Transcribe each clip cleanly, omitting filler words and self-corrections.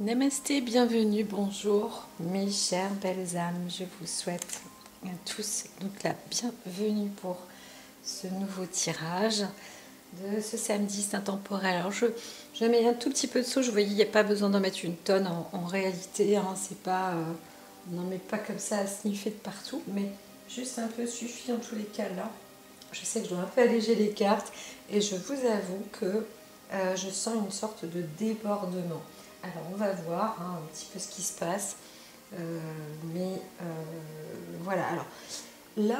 Namasté, bienvenue, bonjour mes chères belles âmes, je vous souhaite à tous donc la bienvenue pour ce nouveau tirage de ce samedi intemporel. Alors je mets un tout petit peu de sauce, je voyais il n'y a pas besoin d'en mettre une tonne en réalité, hein, c'est pas, on n'en met pas comme ça à sniffer de partout, mais juste un peu suffit en tous les cas là. Je sais que je dois un peu alléger les cartes et je vous avoue que je sens une sorte de débordement. Alors on va voir hein, un petit peu ce qui se passe. Voilà, alors là,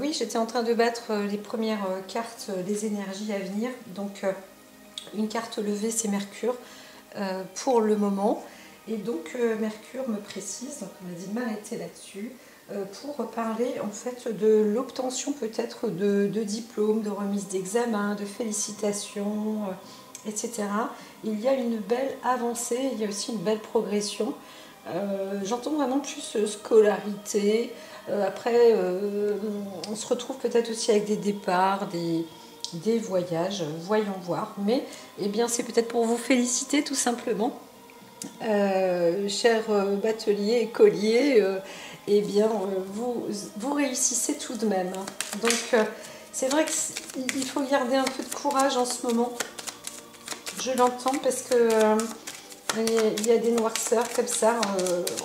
oui, j'étais en train de battre les premières cartes, les énergies à venir. Donc une carte levée, c'est Mercure pour le moment. Et donc Mercure me précise, donc on m'a dit de m'arrêter là-dessus, pour parler en fait de l'obtention peut-être de diplômes, de remise d'examen, de félicitations, etc. Il y a une belle avancée, il y a aussi une belle progression. J'entends vraiment plus scolarité. Après, on se retrouve peut-être aussi avec des départs, des voyages, voyons voir. Mais eh bien, c'est peut-être pour vous féliciter tout simplement. Chers bateliers, écoliers, eh bien, vous réussissez tout de même. Donc, c'est vrai qu'il faut garder un peu de courage en ce moment. Je l'entends parce que il y a des noirceurs comme ça.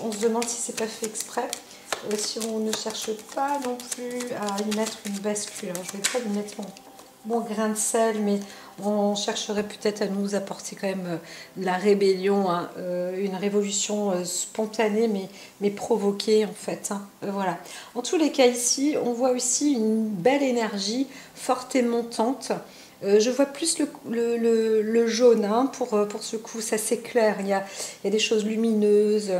On se demande si c'est pas fait exprès. Si on ne cherche pas non plus à y mettre une bascule. Alors, je ne vais pas lui mettre mon grain de sel, mais on chercherait peut-être à nous apporter quand même la rébellion, hein, une révolution spontanée, mais provoquée en fait. Hein. Voilà. En tous les cas, ici, on voit aussi une belle énergie forte et montante. Je vois plus le jaune hein, pour ce coup, ça c'est clair. Il y a des choses lumineuses.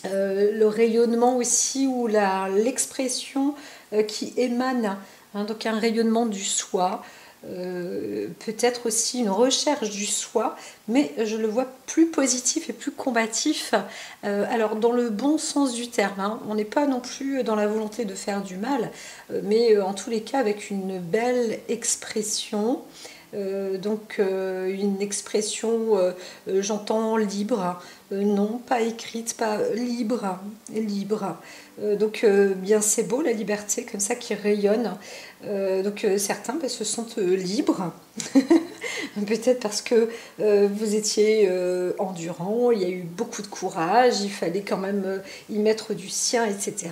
Le rayonnement aussi ou l'expression qui émane, hein, donc un rayonnement du soi, peut-être aussi une recherche du soi, mais je le vois plus positif et plus combatif, alors dans le bon sens du terme, hein. On n'est pas non plus dans la volonté de faire du mal, mais en tous les cas avec une belle expression. Donc une expression, j'entends libre, non pas écrite, pas libre, libre. Donc bien c'est beau la liberté comme ça qui rayonne. Donc certains se sentent libres, peut-être parce que vous étiez endurant, il y a eu beaucoup de courage, il fallait quand même y mettre du sien, etc.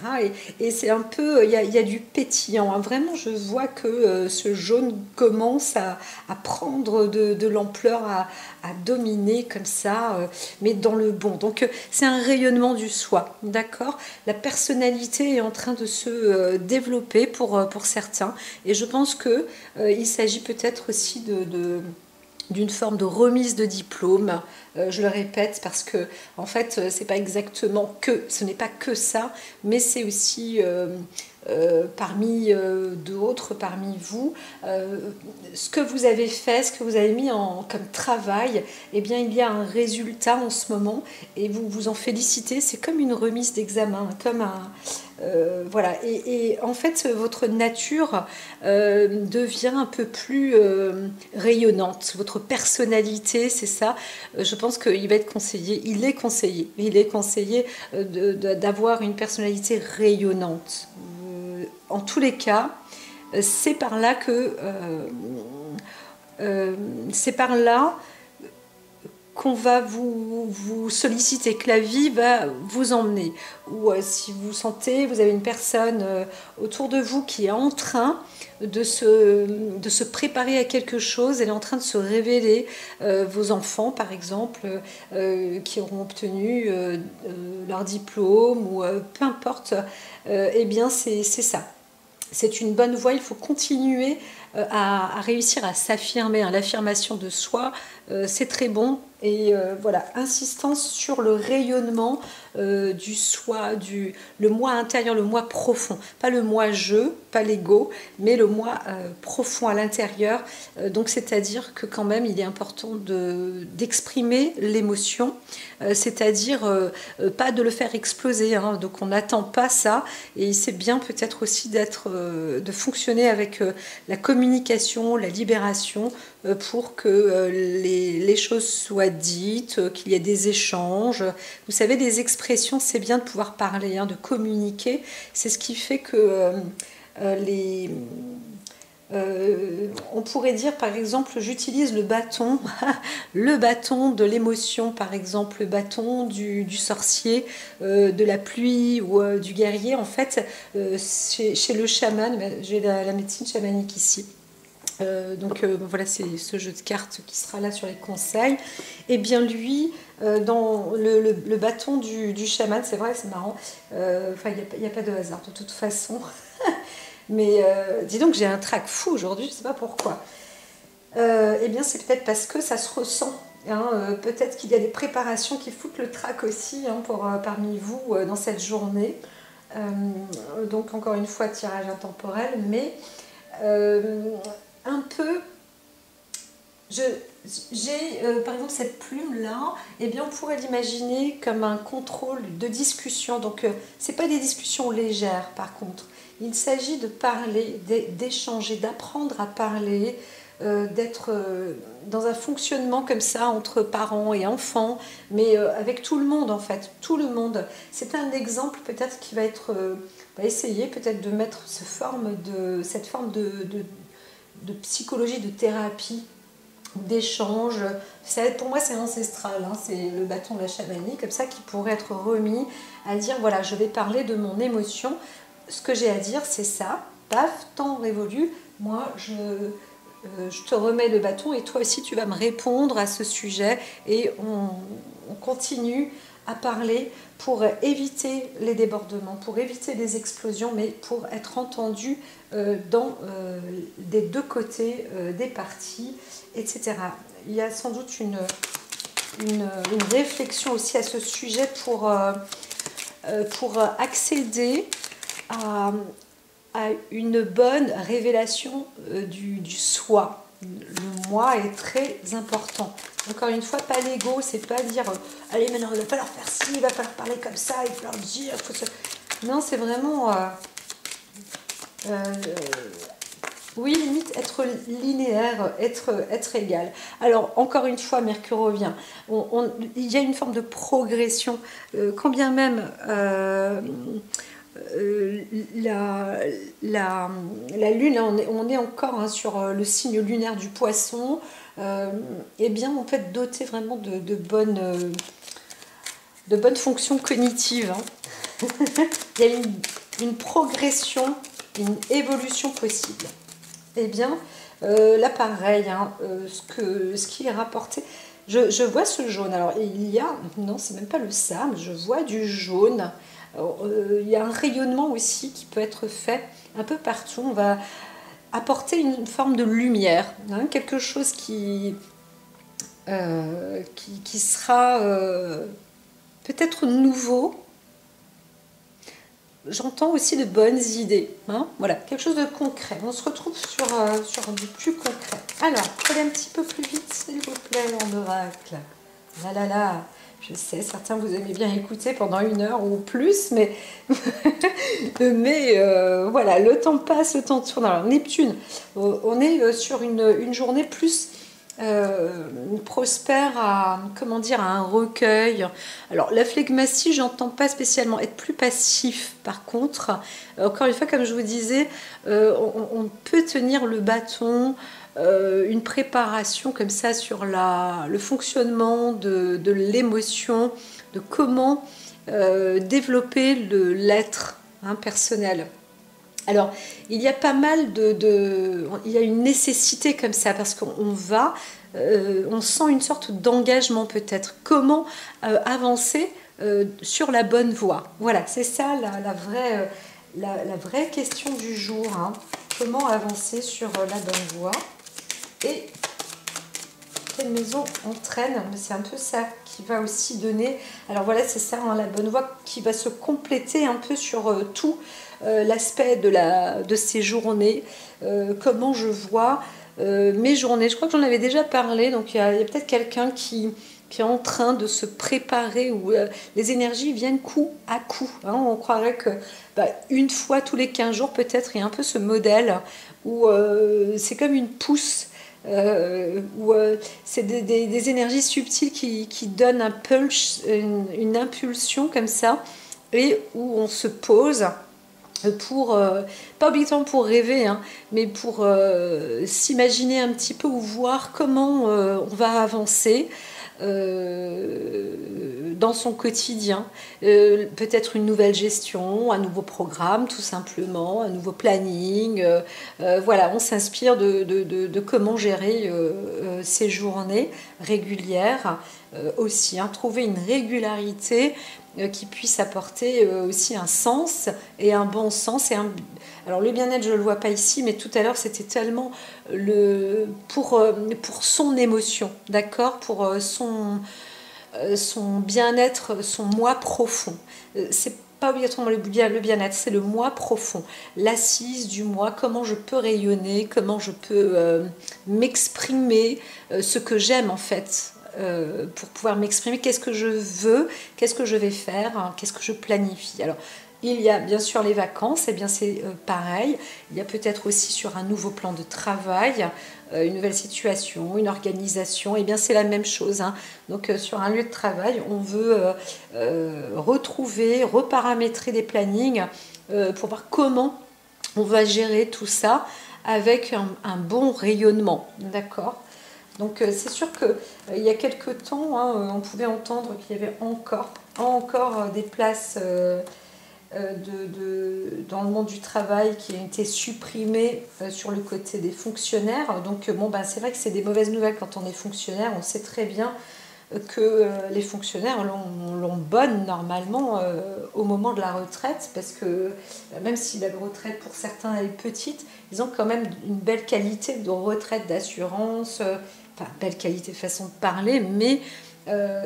Et c'est un peu, il y a du pétillant. Hein. Vraiment, je vois que ce jaune commence à prendre de l'ampleur, à dominer comme ça, mais dans le bon. Donc c'est un rayonnement du soi, d'accord. La personnalité est en train de se développer pour certains. Et je pense qu'il s'agit peut-être aussi d'une forme de remise de diplôme. Je le répète parce que en fait c'est pas exactement que, ce n'est pas que ça, mais c'est aussi parmi d'autres, parmi vous, ce que vous avez fait, ce que vous avez mis comme travail, eh bien il y a un résultat en ce moment et vous vous en félicitez. C'est comme une remise d'examen, comme un voilà, et en fait votre nature devient un peu plus rayonnante, votre personnalité, c'est ça. Je pense qu'il va être conseillé, il est conseillé d'avoir une personnalité rayonnante. En tous les cas, c'est par là que c'est par là qu'on va vous solliciter, que la vie va vous emmener. Ou si vous sentez, vous avez une personne autour de vous qui est en train de se préparer à quelque chose, elle est en train de se révéler, vos enfants par exemple, qui auront obtenu leur diplôme, ou peu importe, eh bien c'est ça. C'est une bonne voie, il faut continuer à réussir à s'affirmer. Hein. L'affirmation de soi, c'est très bon. Et voilà, insistance sur le rayonnement du soi, le moi intérieur, le moi profond. Pas le moi je, pas l'ego, mais le moi profond à l'intérieur. Donc c'est-à-dire que quand même, il est important d'exprimer l'émotion, c'est-à-dire pas de le faire exploser. Hein. Donc on n'attend pas ça. Et c'est bien peut-être aussi de fonctionner avec la communication, la libération, pour que les choses soient dites, qu'il y ait des échanges. Vous savez, des expressions, c'est bien de pouvoir parler, hein, de communiquer. C'est ce qui fait que on pourrait dire par exemple, j'utilise le bâton, le bâton de l'émotion, par exemple le bâton du sorcier, de la pluie ou du guerrier. En fait, chez le chaman, j'ai la médecine chamanique ici. Voilà, c'est ce jeu de cartes qui sera là sur les conseils. Et bien lui, dans le bâton du chaman, c'est vrai, c'est marrant. Enfin, il n'y a pas de hasard de toute façon. Mais dis donc, j'ai un trac fou aujourd'hui, je ne sais pas pourquoi. Eh bien, c'est peut-être parce que ça se ressent. Hein, peut-être qu'il y a des préparations qui foutent le trac aussi, hein, parmi vous dans cette journée. Donc, encore une fois, tirage intemporel, mais un peu... J'ai par exemple cette plume là, eh bien on pourrait l'imaginer comme un contrôle de discussion. Donc c'est pas des discussions légères par contre. Il s'agit de parler, d'échanger, d'apprendre à parler, d'être dans un fonctionnement comme ça entre parents et enfants, mais avec tout le monde en fait, tout le monde. C'est un exemple peut-être qui va être, va essayer peut-être de mettre cette forme de psychologie, de thérapie, d'échange. Pour moi c'est ancestral, hein, c'est le bâton de la chamanie comme ça qui pourrait être remis à dire voilà, je vais parler de mon émotion, ce que j'ai à dire c'est ça, paf, temps révolu, moi je te remets le bâton et toi aussi tu vas me répondre à ce sujet et on continue à parler pour éviter les débordements, pour éviter les explosions, mais pour être entendu des deux côtés des parties, etc. Il y a sans doute une réflexion aussi à ce sujet pour accéder à une bonne révélation du soi. Le moi est très important. Encore une fois, pas l'ego, c'est pas dire allez maintenant il va falloir faire ci, il va falloir parler comme ça, il va falloir dire. Non, c'est vraiment oui, limite être linéaire, être égal. Alors, encore une fois, Mercure revient. Il y a une forme de progression, quand bien même la Lune, là, on est encore hein, sur le signe lunaire du Poisson, eh bien, on peut être doté vraiment de bonnes fonctions cognitives. Hein. Il y a une progression, une évolution possible. Eh bien, là pareil, hein, ce qui est rapporté, je vois ce jaune. Alors, non, c'est même pas le sable, je vois du jaune. Il y a un rayonnement aussi qui peut être fait un peu partout. On va apporter une forme de lumière, hein, quelque chose qui sera peut-être nouveau. J'entends aussi de bonnes idées. Hein, voilà, quelque chose de concret. On se retrouve sur du plus concret. Alors, allez un petit peu plus vite, s'il vous plaît, en oracle. Là, là, là. Je sais, certains vous aimez bien écouter pendant 1 heure ou plus, mais, voilà, le temps passe, le temps tourne. Alors, Neptune, on est sur une journée plus prospère à un recueil. Alors la phlegmatie, j'entends pas spécialement être plus passif. Par contre, encore une fois, comme je vous disais, on peut tenir le bâton, une préparation comme ça sur le fonctionnement de l'émotion, de comment développer l'être personnel. Alors, il y a pas mal il y a une nécessité comme ça, parce qu'on on sent une sorte d'engagement peut-être. Comment avancer sur la bonne voie? Voilà, c'est ça la vraie question du jour. Hein. Comment avancer sur la bonne voie? Et quelle maison entraîne? C'est un peu ça qui va aussi donner... Alors voilà, c'est ça, hein, la bonne voie qui va se compléter un peu sur tout. L'aspect de ces journées, comment je vois mes journées. Je crois que j'en avais déjà parlé, donc il y a peut-être quelqu'un qui est en train de se préparer, où les énergies viennent coup à coup. Hein. On croirait que une fois tous les 15 jours, peut-être, il y a un peu ce modèle où c'est comme une pousse c'est des énergies subtiles qui donnent un pulse, une impulsion comme ça, et où on se pose pour, pas obligatoirement pour rêver, hein, mais pour s'imaginer un petit peu ou voir comment on va avancer dans son quotidien. Peut-être une nouvelle gestion, un nouveau programme tout simplement, un nouveau planning. Voilà, on s'inspire de comment gérer ces journées régulières aussi. Hein, trouver une régularité qui puisse apporter aussi un sens et un bon sens. Alors le bien-être, je ne le vois pas ici, mais tout à l'heure, c'était tellement pour son émotion, d'accord, pour son bien-être, son moi profond. C'est pas obligatoirement le bien-être, c'est le moi profond, l'assise du moi, comment je peux rayonner, comment je peux m'exprimer, ce que j'aime en fait. Pour pouvoir m'exprimer, qu'est-ce que je veux, qu'est-ce que je vais faire, hein, qu'est-ce que je planifie. Alors, il y a bien sûr les vacances, et bien c'est pareil. Il y a peut-être aussi sur un nouveau plan de travail, une nouvelle situation, une organisation, et bien c'est la même chose. Hein. Donc sur un lieu de travail, on veut retrouver, reparamétrer des plannings pour voir comment on va gérer tout ça avec un bon rayonnement. D'accord ? Donc c'est sûr qu'il y a quelques temps, hein, on pouvait entendre qu'il y avait encore des places dans le monde du travail qui ont été supprimées sur le côté des fonctionnaires. Donc bon, ben, c'est vrai que c'est des mauvaises nouvelles quand on est fonctionnaire. On sait très bien que les fonctionnaires l'ont bonne normalement au moment de la retraite, parce que même si la retraite pour certains est petite, ils ont quand même une belle qualité de retraite, d'assurance, enfin belle qualité de façon de parler, mais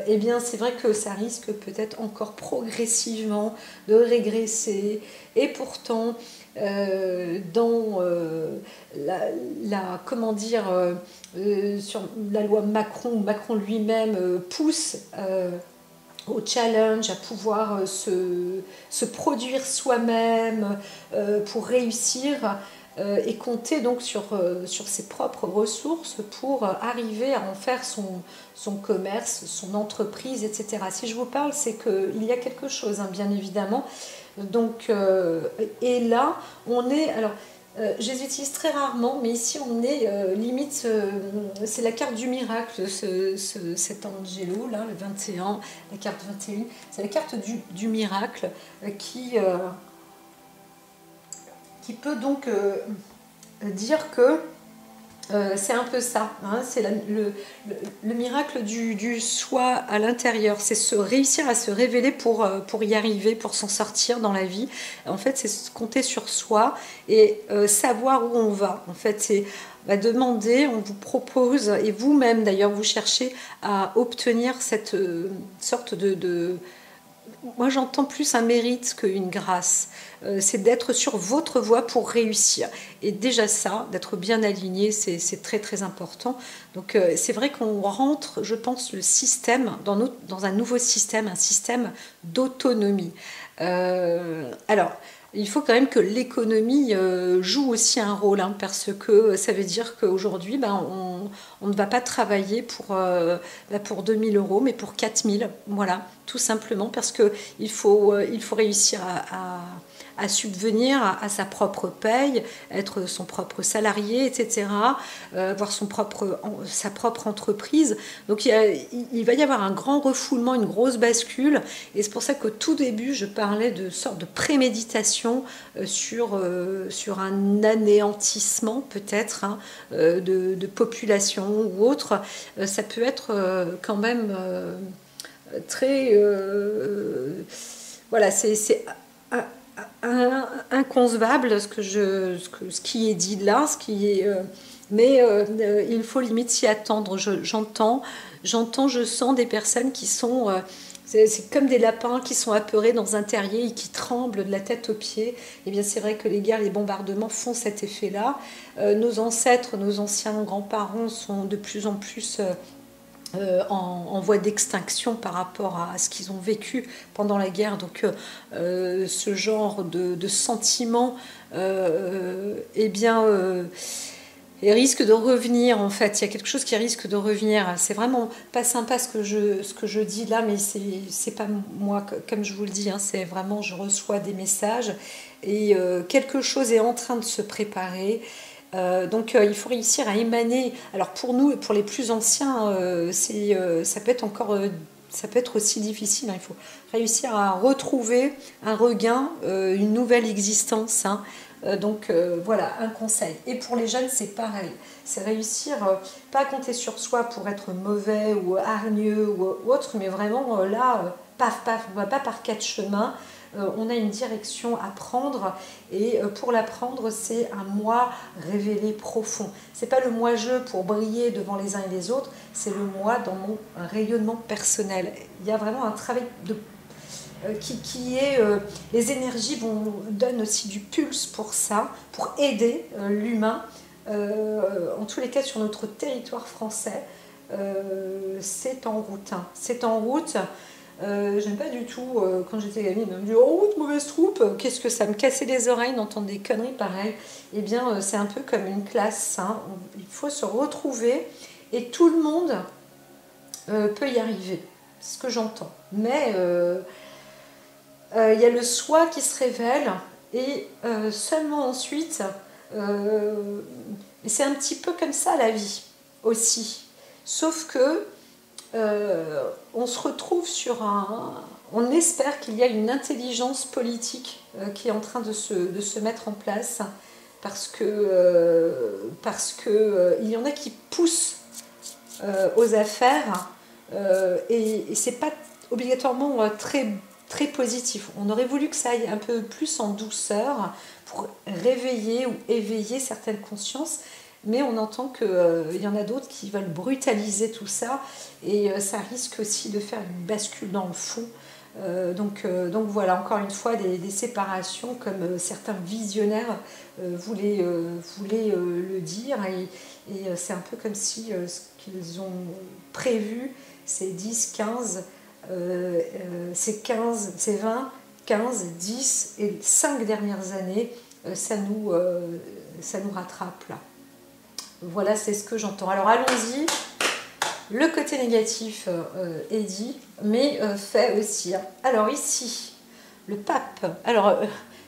eh bien c'est vrai que ça risque peut-être encore progressivement de régresser, et pourtant dans comment dire, sur la loi Macron lui-même pousse au challenge, à pouvoir se produire soi-même pour réussir, et compter donc sur ses propres ressources pour arriver à en faire son commerce, son entreprise, etc. Si je vous parle, c'est qu'il y a quelque chose, hein, bien évidemment. Donc, et là, on est... Alors, je les utilise très rarement, mais ici on est limite, c'est la carte du miracle, cet Angelo, là, le 21, la carte 21, c'est la carte du miracle qui peut donc dire que c'est un peu ça, hein, c'est le miracle du soi à l'intérieur, c'est réussir à se révéler pour y arriver, pour s'en sortir dans la vie. En fait, c'est compter sur soi et savoir où on va. En fait, c'est demander, on vous propose, et vous-même d'ailleurs, vous cherchez à obtenir cette sorte de moi j'entends plus un mérite qu'une grâce. C'est d'être sur votre voie pour réussir. Et déjà ça, d'être bien aligné, c'est très très important. Donc c'est vrai qu'on rentre, je pense, le système, dans un nouveau système, un système d'autonomie. Alors, il faut quand même que l'économie joue aussi un rôle, hein, parce que ça veut dire qu'aujourd'hui, on ne va pas travailler pour 2000 euros, mais pour 4000. Voilà, tout simplement parce qu'il faut réussir à subvenir à sa propre paye, être son propre salarié, etc., avoir sa propre entreprise. Donc il va y avoir un grand refoulement, une grosse bascule, et c'est pour ça qu'au tout début, je parlais de sorte de préméditation sur un anéantissement peut-être, hein, de population ou autre. Ça peut être quand même très... voilà, c'est inconcevable ce qui est dit là, mais il faut limite s'y attendre. J'entends, je sens des personnes qui sont... c'est comme des lapins qui sont apeurés dans un terrier et qui tremblent de la tête aux pieds. Et bien c'est vrai que les guerres, les bombardements font cet effet-là. Nos ancêtres, nos anciens grands-parents sont de plus en plus... en voie d'extinction par rapport à ce qu'ils ont vécu pendant la guerre. Donc ce genre de sentiment et risque de revenir en fait. Il y a quelque chose qui risque de revenir. C'est vraiment pas sympa ce que je dis là, mais c'est pas moi, comme je vous le dis, hein, c'est vraiment, je reçois des messages et quelque chose est en train de se préparer. Donc il faut réussir à émaner. Alors pour nous et pour les plus anciens, ça peut être encore, ça peut être aussi difficile. Hein. Il faut réussir à retrouver un regain, une nouvelle existence. Hein. Donc voilà, un conseil. Et pour les jeunes, c'est pareil. C'est réussir, pas à compter sur soi pour être mauvais ou hargneux ou autre, mais vraiment là, paf, paf, on va pas par quatre chemins. On a une direction à prendre et pour la prendre, c'est un moi révélé profond. C'est pas le moi-je pour briller devant les uns et les autres, c'est le moi dans mon rayonnement personnel. Il y a vraiment un travail qui est... les énergies donnent aussi du pulse pour ça, pour aider l'humain. En tous les cas, sur notre territoire français, c'est en route. Hein. C'est en route. J'aime pas du tout, quand j'étais gamine, on me dit oh, route, mauvaise troupe, qu'est-ce que ça me cassait les oreilles d'entendre des conneries pareilles. Eh bien, c'est un peu comme une classe. Hein. Il faut se retrouver et tout le monde peut y arriver. C'est ce que j'entends. Mais il y a le soi qui se révèle et seulement ensuite, et c'est un petit peu comme ça la vie aussi. Sauf que on se retrouve sur on espère qu'il y a une intelligence politique qui est en train de se mettre en place parce que il y en a qui poussent aux affaires et c'est pas obligatoirement très positif. On aurait voulu que ça aille un peu plus en douceur pour réveiller ou éveiller certaines consciences. Mais on entend qu'il y en a d'autres qui veulent brutaliser tout ça et ça risque aussi de faire une bascule dans le fond. Donc voilà, encore une fois, des séparations comme certains visionnaires voulaient le dire. Et c'est un peu comme si ce qu'ils ont prévu, c'est 10, 15, c'est 15, c'est 20, 15, 10 et 5 dernières années, ça nous rattrape là. Voilà, c'est ce que j'entends. Alors allons-y. Le côté négatif est dit, mais fait aussi. Hein. Alors ici, le pape. Alors,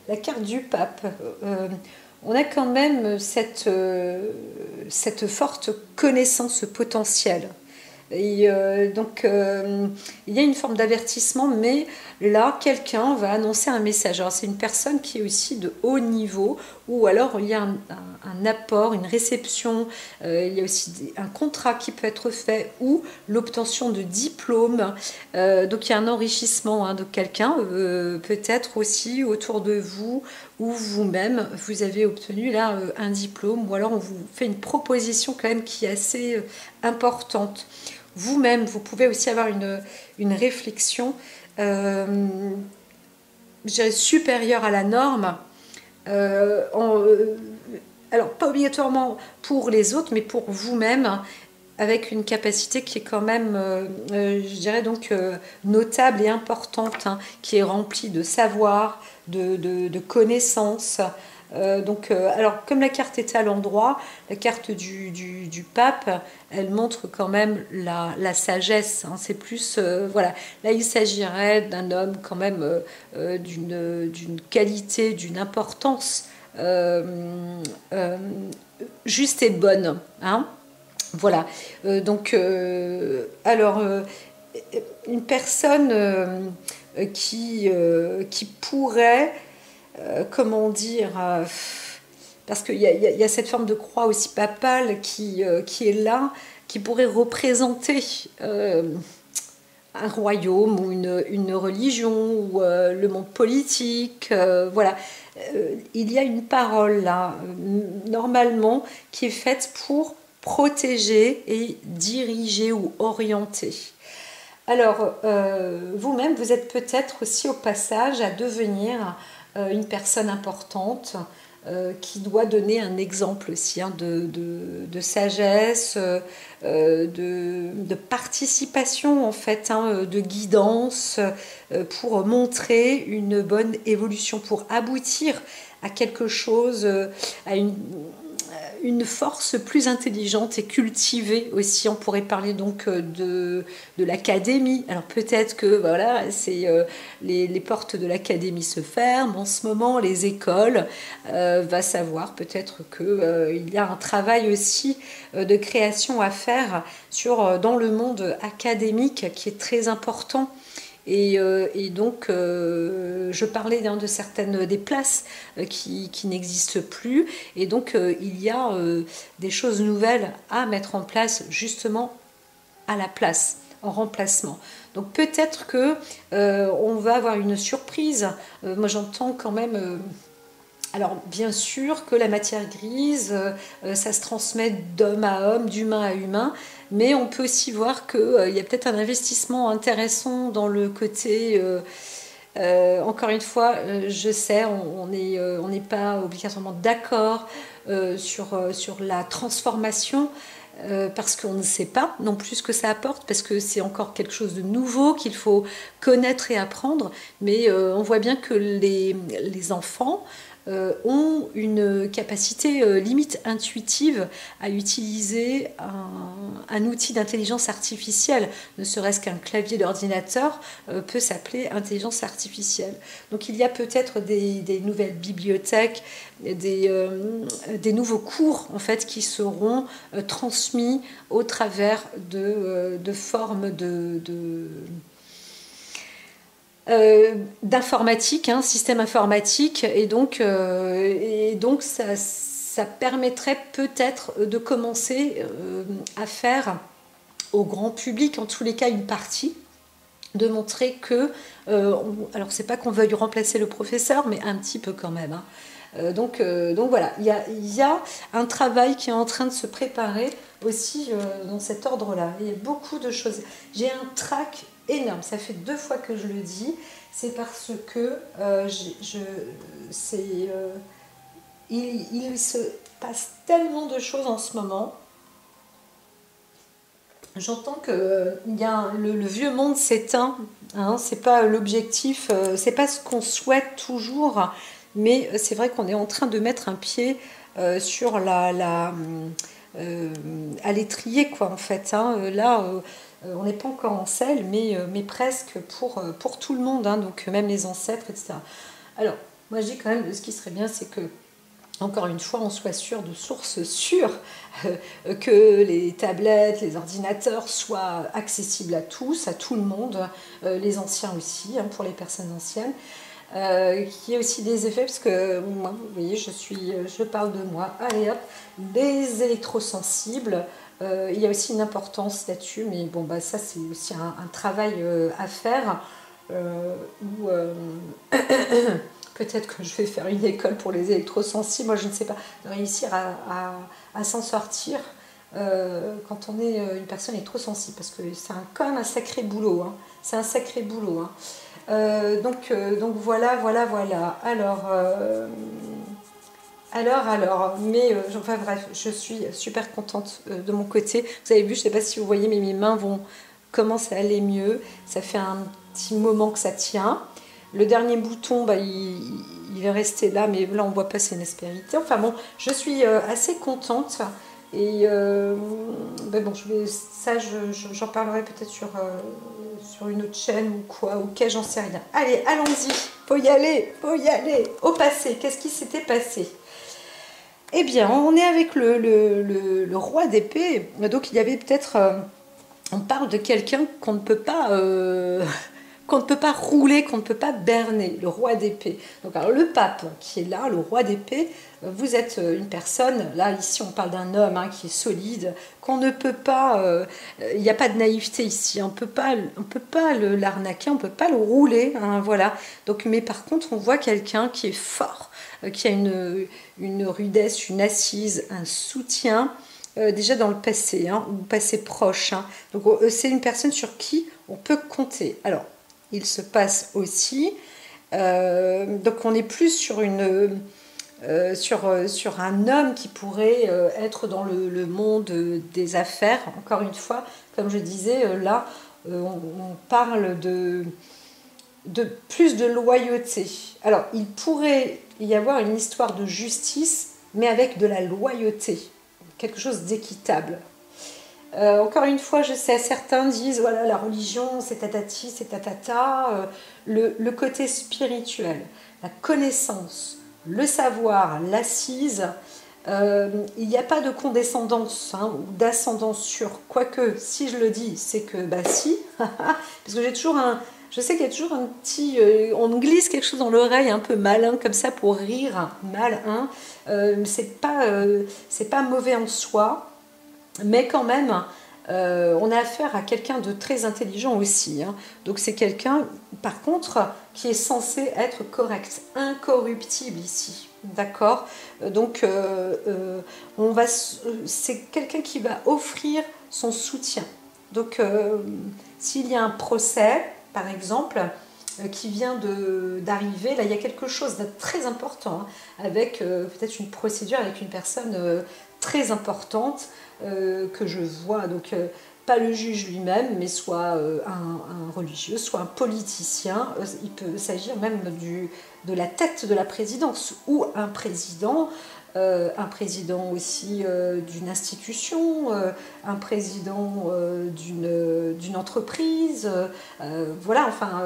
la carte du pape. On a quand même cette forte connaissance potentielle. Et donc, il y a une forme d'avertissement, mais là, quelqu'un va annoncer un message. Alors, c'est une personne qui est aussi de haut niveau, ou alors il y a un apport, une réception, il y a aussi un contrat qui peut être fait, ou l'obtention de diplômes. Donc, il y a un enrichissement de quelqu'un, peut-être aussi autour de vous, ou vous-même, vous avez obtenu là un diplôme, ou alors on vous fait une proposition quand même qui est assez importante. Vous-même, vous pouvez aussi avoir une réflexion je dirais supérieure à la norme, alors pas obligatoirement pour les autres, mais pour vous-même, avec une capacité qui est quand même, je dirais donc, notable et importante, hein, qui est remplie de savoir, de connaissances. Alors, comme la carte est à l'endroit, la carte du pape, elle montre quand même la sagesse. Hein, c'est plus, voilà. Là, il s'agirait d'un homme quand même d'une qualité, d'une importance juste et bonne. Hein. Voilà. Une personne qui pourrait comment dire, parce qu'il y a cette forme de croix aussi papale qui est là, qui pourrait représenter un royaume ou une religion ou le monde politique. Voilà. Il y a une parole là, normalement, qui est faite pour protéger et diriger ou orienter. Alors, vous-même, vous êtes peut-être aussi au passage à devenir une personne importante qui doit donner un exemple aussi hein, de sagesse, de participation en fait, hein, de guidance pour montrer une bonne évolution, pour aboutir à quelque chose, à une force plus intelligente et cultivée aussi. On pourrait parler donc de l'académie. Alors peut-être que voilà, les portes de l'académie se ferment en ce moment, les écoles, va savoir peut-être qu'il y a un travail aussi de création à faire dans le monde académique qui est très important. Et donc, je parlais de certaines des places qui n'existent plus. Et donc, il y a des choses nouvelles à mettre en place justement à la place, en remplacement. Donc, peut-être que on va avoir une surprise. Moi, j'entends quand même... alors bien sûr que la matière grise, ça se transmet d'homme à homme, d'humain à humain, mais on peut aussi voir qu'il y a peut-être un investissement intéressant dans le côté... encore une fois, je sais, on n'est pas obligatoirement d'accord sur la transformation, parce qu'on ne sait pas non plus ce que ça apporte, parce que c'est encore quelque chose de nouveau qu'il faut connaître et apprendre, mais on voit bien que les enfants ont une capacité limite intuitive à utiliser un outil d'intelligence artificielle, ne serait-ce qu'un clavier d'ordinateur peut s'appeler intelligence artificielle. Donc il y a peut-être des nouvelles bibliothèques, des nouveaux cours en fait qui seront transmis au travers de formes d'informatique, système informatique, et donc ça permettrait peut-être de commencer à faire au grand public, en tous les cas une partie, de montrer que, alors c'est pas qu'on veuille remplacer le professeur, mais un petit peu quand même. Donc voilà, il y a un travail qui est en train de se préparer aussi dans cet ordre-là. Il y a beaucoup de choses. J'ai un trac énorme, ça fait 2 fois que je le dis, c'est parce que il se passe tellement de choses en ce moment. J'entends que le vieux monde s'éteint, c'est pas l'objectif, c'est pas ce qu'on souhaite toujours, mais c'est vrai qu'on est en train de mettre un pied sur à l'étrier, quoi, en fait. Là, on n'est pas encore en selle, mais presque pour tout le monde, donc même les ancêtres, etc. Alors, moi je dis quand même, ce qui serait bien, c'est que, encore une fois, on soit sûr de sources sûres, que les tablettes, les ordinateurs soient accessibles à tous, à tout le monde, les anciens aussi, pour les personnes anciennes. Qui a aussi des effets, parce que moi, vous voyez, je parle de moi, allez hop, des électrosensibles, il y a aussi une importance là-dessus, mais bon, bah, ça c'est aussi un travail à faire, où peut-être que je vais faire une école pour les électrosensibles, moi je ne sais pas, de réussir à s'en sortir quand on est une personne électrosensible, parce que c'est quand même un sacré boulot, c'est un sacré boulot. Donc voilà. Alors, mais enfin bref, je suis super contente de mon côté. Vous avez vu, je ne sais pas si vous voyez, mais mes mains commencent à aller mieux. Ça fait un petit moment que ça tient. Le dernier bouton, bah, il est resté là, mais là on voit pas, c'est une aspérité. Enfin bon, je suis assez contente. Et ben bon, j'en parlerai peut-être sur une autre chaîne ou quoi, ok, j'en sais rien. Allez, allons-y, faut y aller. Au passé, qu'est-ce qui s'était passé? Eh bien, on est avec le roi d'épée. Donc il y avait peut-être, on parle de quelqu'un qu'on ne peut pas rouler, qu'on ne peut pas berner, le roi d'épée. Donc alors le pape qui est là, le roi d'épée, vous êtes une personne, là ici on parle d'un homme qui est solide, qu'on ne peut pas, il n'y a pas de naïveté ici, on peut pas l'arnaquer, on ne peut pas le rouler, voilà. Donc, mais par contre on voit quelqu'un qui est fort, qui a une rudesse, une assise, un soutien, déjà dans le passé, ou passé proche. Donc c'est une personne sur qui on peut compter. Alors, il se passe aussi, donc on est plus sur sur un homme qui pourrait être dans le monde des affaires. Encore une fois, comme je disais, là, on parle de plus de loyauté. Alors, il pourrait y avoir une histoire de justice, mais avec de la loyauté. quelque chose d'équitable. Encore une fois, je sais, certains disent, voilà, la religion, c'est tatati, c'est tatata. Le côté spirituel, la connaissance, le savoir, l'assise, il n'y a pas de condescendance hein, ou d'ascendance sur. Quoique, si je le dis, c'est que, bah si, parce que j'ai toujours un... Je sais qu'il y a toujours un petit... on me glisse quelque chose dans l'oreille un peu malin, comme ça, pour rire, malin. C'est pas mauvais en soi, mais quand même, on a affaire à quelqu'un de très intelligent aussi. Hein. Donc c'est quelqu'un, par contre, qui est censé être correct, incorruptible ici. D'accord. Donc c'est quelqu'un qui va offrir son soutien. Donc s'il y a un procès, par exemple, qui vient d'arriver, là il y a quelque chose de très important, hein, avec peut-être une procédure avec une personne très importante que je vois, donc pas le juge lui-même, mais soit un religieux, soit un politicien. Il peut s'agir même de la tête de la présidence ou un président aussi d'une institution, un président d'une entreprise, voilà, enfin,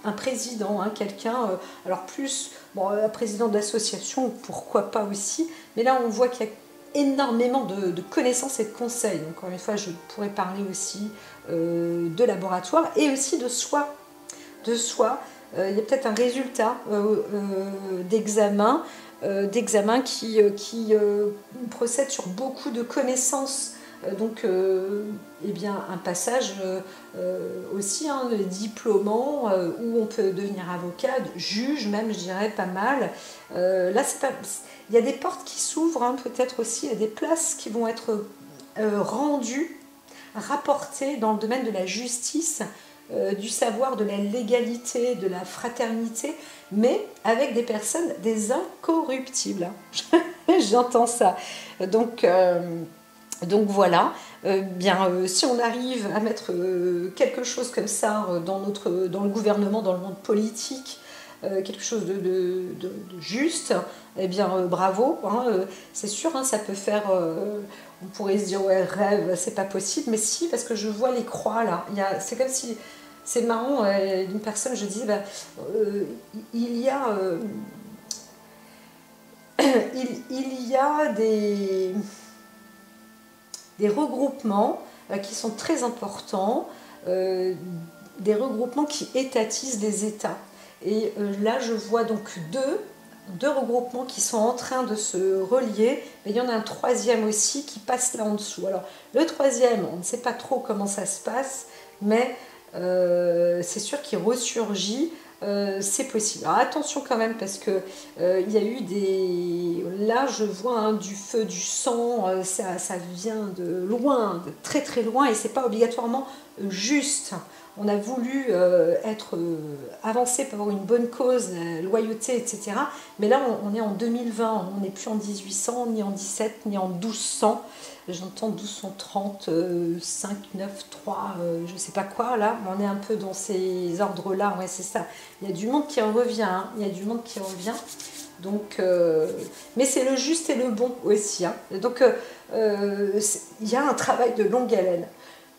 un président, hein, quelqu'un, alors plus, bon, un président d'association, pourquoi pas aussi, mais là on voit qu'il y a énormément de connaissances et de conseils. Encore une fois, je pourrais parler aussi de laboratoire et aussi de soi. De soi. Il y a peut-être un résultat d'examen qui procède sur beaucoup de connaissances. Donc, eh bien, un passage aussi hein, diplômant où on peut devenir avocat, juge même, je dirais, pas mal. Là, c'est pas... Il y a des portes qui s'ouvrent, hein, peut-être aussi, il y a des places qui vont être rendues, rapportées dans le domaine de la justice, du savoir, de la légalité, de la fraternité, mais avec des personnes, des incorruptibles. J'entends ça. Donc voilà, si on arrive à mettre quelque chose comme ça dans le gouvernement, dans le monde politique, quelque chose de juste, eh bien bravo, hein, c'est sûr, hein, ça peut faire, on pourrait se dire ouais rêve, c'est pas possible, mais si, parce que je vois les croix là, c'est comme si, c'est marrant, une personne, je disais, il y a des regroupements qui sont très importants, des regroupements qui étatisent les États. Et là, je vois donc deux regroupements qui sont en train de se relier, mais il y en a un troisième aussi qui passe là en dessous. Alors, le troisième, on ne sait pas trop comment ça se passe, mais c'est sûr qu'il ressurgit. C'est possible. Alors attention quand même parce que il y a eu des... Là je vois hein, du feu, du sang, ça vient de loin, de très très loin et c'est pas obligatoirement juste. On a voulu être avancé pour une bonne cause, la loyauté, etc. Mais là on est en 2020, on n'est plus en 1800, ni en 17, ni en 1200. J'entends 1230, 5, 9, 3, je ne sais pas quoi, là. On est un peu dans ces ordres-là, ouais, c'est ça. Il y a du monde qui revient, hein. Il y a du monde qui revient. Donc, mais c'est le juste et le bon aussi. Hein. Donc, il y a un travail de longue haleine.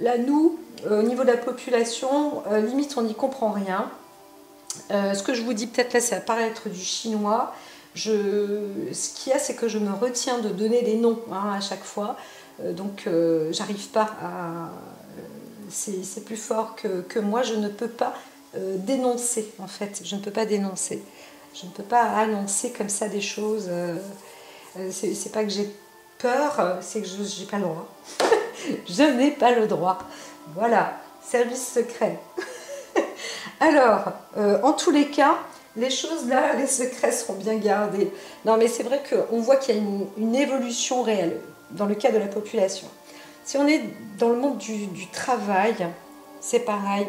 Là, nous, au niveau de la population, limite, on n'y comprend rien. Ce que je vous dis peut-être là, ça va paraître du chinois. Ce qu'il y a, c'est que je me retiens de donner des noms hein, à chaque fois. Donc, j'arrive pas à... c'est plus fort que moi. Je ne peux pas dénoncer, en fait. Je ne peux pas dénoncer. Je ne peux pas annoncer comme ça des choses. C'est pas que j'ai peur, c'est que je n'ai pas le droit. Je n'ai pas le droit. Voilà, service secret. Alors, en tous les cas, les choses là, les secrets seront bien gardés. Non, mais c'est vrai qu'on voit qu'il y a une évolution réelle dans le cas de la population. Si on est dans le monde du travail, c'est pareil.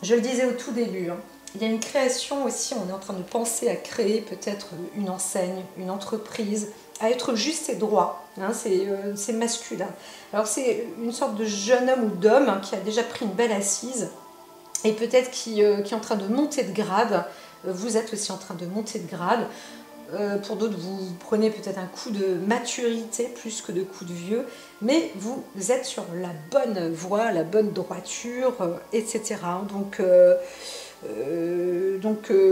Je le disais au tout début, hein, il y a une création aussi, on est en train de penser à créer peut-être une enseigne, une entreprise, à être juste et droit, hein, c'est masculin. Alors c'est une sorte de jeune homme ou d'homme hein, qui a déjà pris une belle assise et peut-être qui est en train de monter de grade. Vous êtes aussi en train de monter de grade. pour d'autres, vous prenez peut-être un coup de maturité plus que de coup de vieux, mais vous êtes sur la bonne voie, la bonne droiture, etc.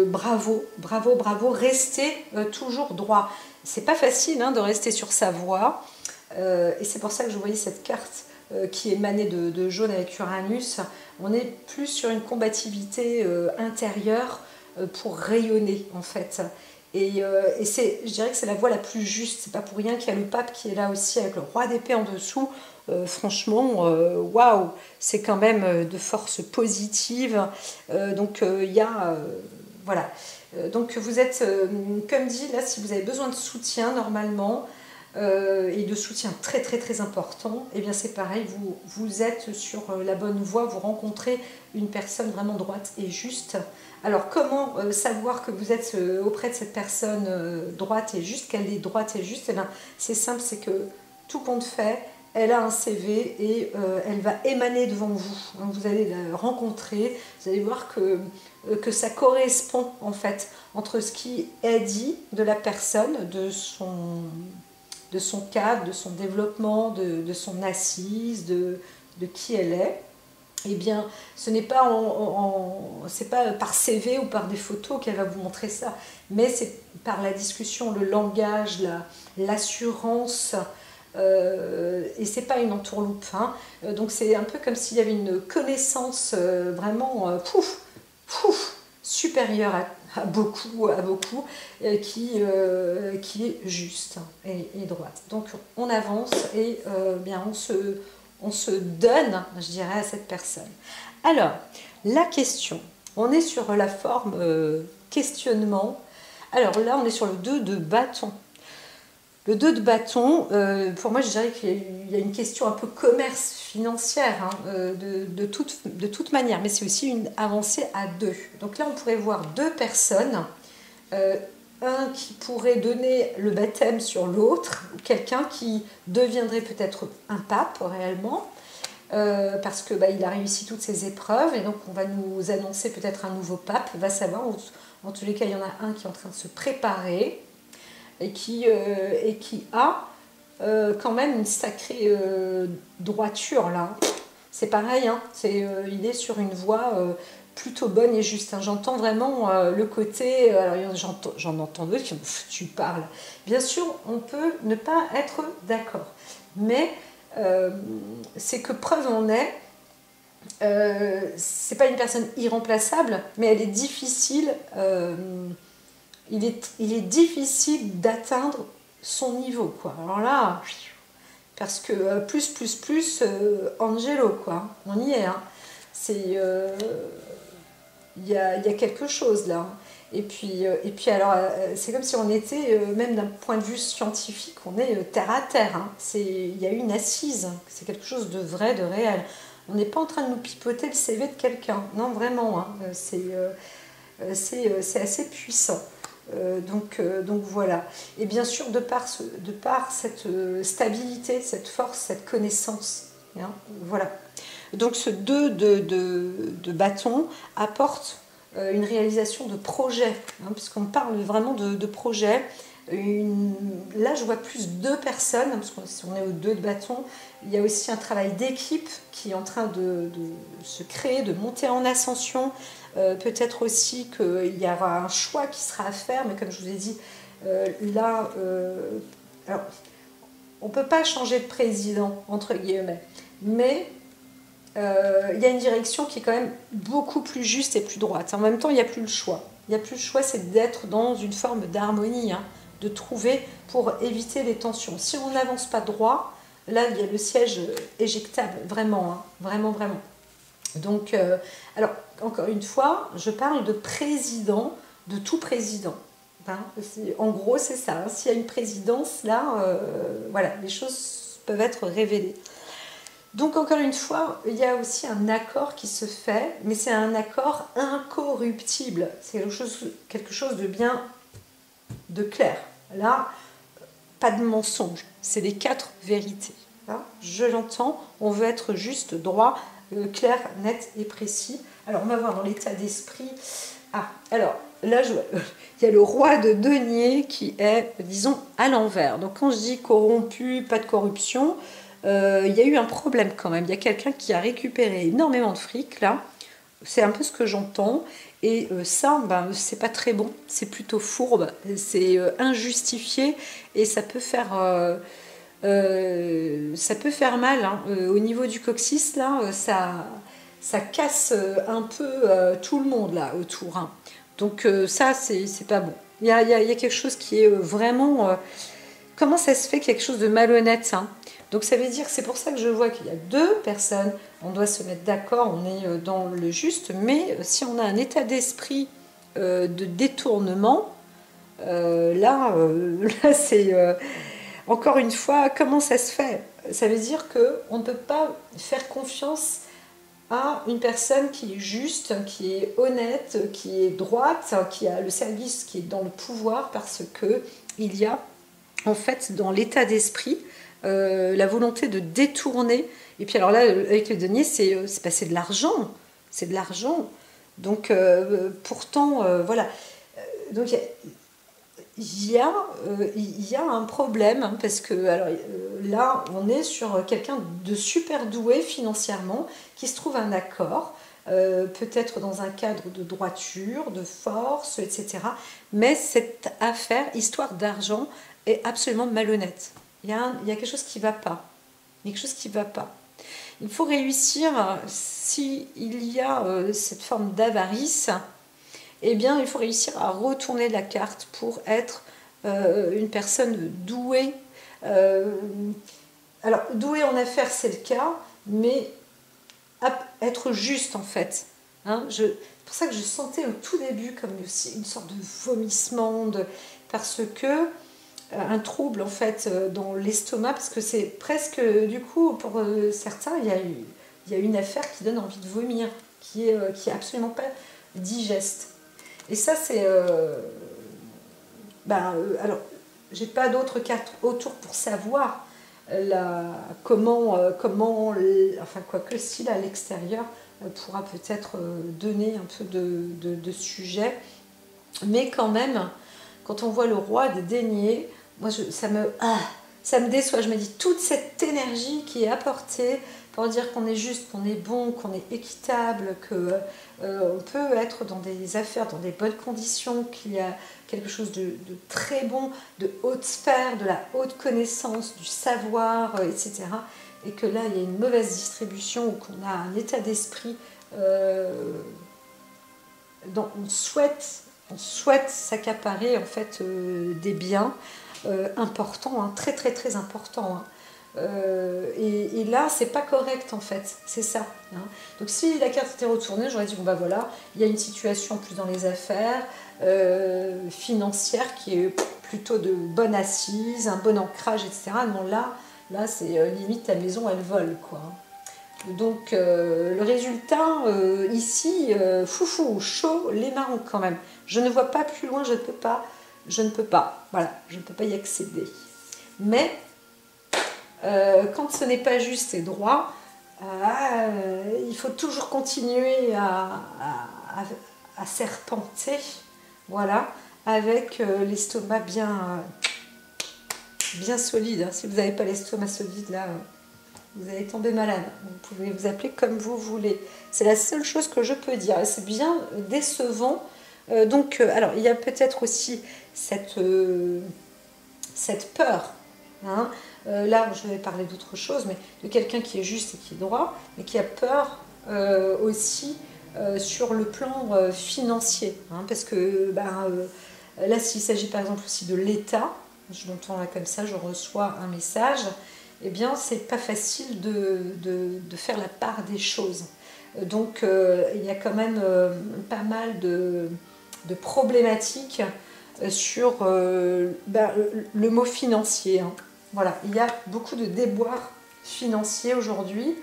Bravo, bravo, bravo, restez toujours droit. C'est pas facile de rester sur sa voie, et c'est pour ça que je voyais cette carte qui émanait de jaune avec Uranus. On est plus sur une combativité intérieure pour rayonner en fait. Et je dirais que c'est la voie la plus juste. C'est pas pour rien qu'il y a le pape qui est là aussi avec le roi d'épée en dessous. Franchement, waouh, c'est quand même de force positive. Il y a voilà. Donc vous êtes, comme dit là, si vous avez besoin de soutien normalement et de soutien très très très important, et bien c'est pareil, vous êtes sur la bonne voie, vous rencontrez une personne vraiment droite et juste. Alors comment savoir que vous êtes auprès de cette personne droite et juste, qu'elle est droite et juste? Eh bien, c'est simple, c'est que tout compte fait, elle a un CV et elle va émaner devant vous. Donc vous allez la rencontrer, vous allez voir que ça correspond en fait entre ce qui est dit de la personne, de son cadre, de son développement, de son assise, de qui elle est. Eh bien, ce n'est pas, c'est pas par CV ou par des photos qu'elle va vous montrer ça, mais c'est par la discussion, le langage, l'assurance, et c'est pas une entourloupe. Donc c'est un peu comme s'il y avait une connaissance vraiment supérieure à beaucoup, qui est juste et droite. Donc on avance et bien on se donne, je dirais, à cette personne. Alors, la question, on est sur la forme questionnement. Alors là, on est sur le 2 de bâton. Le 2 de bâton, pour moi, je dirais qu'il y a une question un peu commerce financière, de toute manière, mais c'est aussi une avancée à deux. Donc là, on pourrait voir deux personnes, un qui pourrait donner le baptême sur l'autre, ou quelqu'un qui deviendrait peut-être un pape réellement, parce que il a réussi toutes ses épreuves, et donc on va nous annoncer peut-être un nouveau pape, va savoir. En tous les cas, il y en a un qui est en train de se préparer, et qui a quand même une sacrée droiture là. C'est pareil, il est sur une voie plutôt bonne et juste. J'entends vraiment le côté, j'en entends d'autres qui me disent, tu parles. Bien sûr, on peut ne pas être d'accord, mais c'est que preuve en est, c'est pas une personne irremplaçable, mais elle est difficile. Il est difficile d'atteindre son niveau, quoi. Alors là, parce que plus, Angelo, quoi. On y est, C'est, il y a quelque chose là. Et puis alors, c'est comme si on était, même d'un point de vue scientifique, on est terre à terre. Il y a une assise, c'est quelque chose de vrai, de réel. On n'est pas en train de nous pipoter le CV de quelqu'un. Non, vraiment, c'est assez puissant. Donc voilà. Et bien sûr, de par cette stabilité, cette force, cette connaissance. Voilà. Donc ce 2 de bâton apporte une réalisation de projet, puisqu'on parle vraiment de projet. Là, je vois plus deux personnes, parce qu'on est au 2 de bâton. Il y a aussi un travail d'équipe qui est en train de se créer, de monter en ascension. Peut-être aussi qu'il y aura un choix qui sera à faire, mais comme je vous ai dit, alors, on ne peut pas changer de président, entre guillemets, mais il y a une direction qui est quand même beaucoup plus juste et plus droite. En même temps, il n'y a plus le choix. Il n'y a plus le choix, c'est d'être dans une forme d'harmonie, de trouver pour éviter les tensions. Si on n'avance pas droit, là, il y a le siège éjectable, vraiment, vraiment. Donc, alors, encore une fois, je parle de président, de tout président. En gros, c'est ça. S'il y a une présidence, là, voilà, les choses peuvent être révélées. Donc, encore une fois, il y a aussi un accord qui se fait, mais c'est un accord incorruptible. C'est quelque chose de bien, de clair. Là, pas de mensonge. C'est les 4 vérités. Je l'entends, on veut être juste, droit, clair, net et précis. Alors, on va voir dans l'état d'esprit. Alors, là, il y a le roi de denier qui est, disons, à l'envers. Donc quand je dis corrompu, pas de corruption, il y a eu un problème quand même. Il y a quelqu'un qui a récupéré énormément de fric, là. C'est un peu ce que j'entends. Et ça, ben, c'est pas très bon. C'est plutôt fourbe. C'est injustifié. Et ça peut faire mal. Hein. Au niveau du coccyx, là, ça casse un peu tout le monde, là, autour. Hein. Donc ça, c'est pas bon. Il y a quelque chose qui est vraiment... comment ça se fait quelque chose de malhonnête, hein. Donc ça veut dire, c'est pour ça que je vois qu'il y a deux personnes, on doit se mettre d'accord, on est dans le juste, mais si on a un état d'esprit de détournement, là, là c'est... encore une fois, comment ça se fait? Ça veut dire qu'on ne peut pas faire confiance à une personne qui est juste, qui est honnête, qui est droite, qui a le service, qui est dans le pouvoir, parce que il y a en fait dans l'état d'esprit la volonté de détourner. Et puis alors là, avec le denier, c'est de l'argent, c'est de l'argent. Donc pourtant, voilà. Donc il y a un problème, hein, parce que alors, là, on est sur quelqu'un de super doué financièrement, qui se trouve un accord, peut-être dans un cadre de droiture, de force, etc. Mais cette affaire, histoire d'argent, est absolument malhonnête. Il y a quelque chose qui ne va pas. Quelque chose qui ne va pas. Il faut réussir, s'il y a cette forme d'avarice, eh bien, il faut réussir à retourner la carte pour être une personne douée. Alors, douée en affaires, c'est le cas, mais être juste, en fait. Hein, c'est pour ça que je sentais au tout début comme aussi une sorte de vomissement, parce que un trouble, en fait, dans l'estomac, parce que c'est presque, du coup, pour certains, il y a une affaire qui donne envie de vomir, qui est absolument pas digeste. Et ça, c'est... alors, j'ai pas d'autres cartes autour pour savoir comment enfin, quoique si, là, à l'extérieur, pourra peut-être donner un peu de sujet. Mais quand même, quand on voit le roi des deniers, moi, ça me déçoit. Je me dis, toute cette énergie qui est apportée pour dire qu'on est juste, qu'on est bon, qu'on est équitable, qu'on peut être dans des affaires, dans des bonnes conditions, qu'il y a quelque chose de très bon, de haute sphère, de la haute connaissance, du savoir, etc. Et que là, il y a une mauvaise distribution, ou qu'on a un état d'esprit dont on souhaite s'accaparer en fait des biens importants, hein, très très très importants. Hein. Et là, c'est pas correct en fait, c'est ça. Hein. Donc si la carte était retournée, j'aurais dit bon bah voilà, il y a une situation plus dans les affaires financières qui est plutôt de bonne assise, un bon ancrage, etc. Non, là c'est limite ta maison elle vole quoi. Donc le résultat ici, foufou, chaud, les marrons quand même. Je ne vois pas plus loin, je ne peux pas, voilà, je ne peux pas y accéder. Mais quand ce n'est pas juste et droit, il faut toujours continuer à serpenter, voilà, avec l'estomac bien solide. Hein. Si vous n'avez pas l'estomac solide, là, vous allez tomber malade. Vous pouvez vous appeler comme vous voulez. C'est la seule chose que je peux dire. C'est bien décevant. Alors, il y a peut-être aussi cette peur. Hein. Là, je vais parler d'autre chose, mais de quelqu'un qui est juste et qui est droit, mais qui a peur aussi sur le plan financier. Hein, parce que là, s'il s'agit par exemple aussi de l'État, je l'entends là comme ça, je reçois un message, eh bien, c'est pas facile de faire la part des choses. Donc, il y a quand même pas mal de problématiques sur le mot financier. Hein. Voilà, il y a beaucoup de déboires financiers aujourd'hui.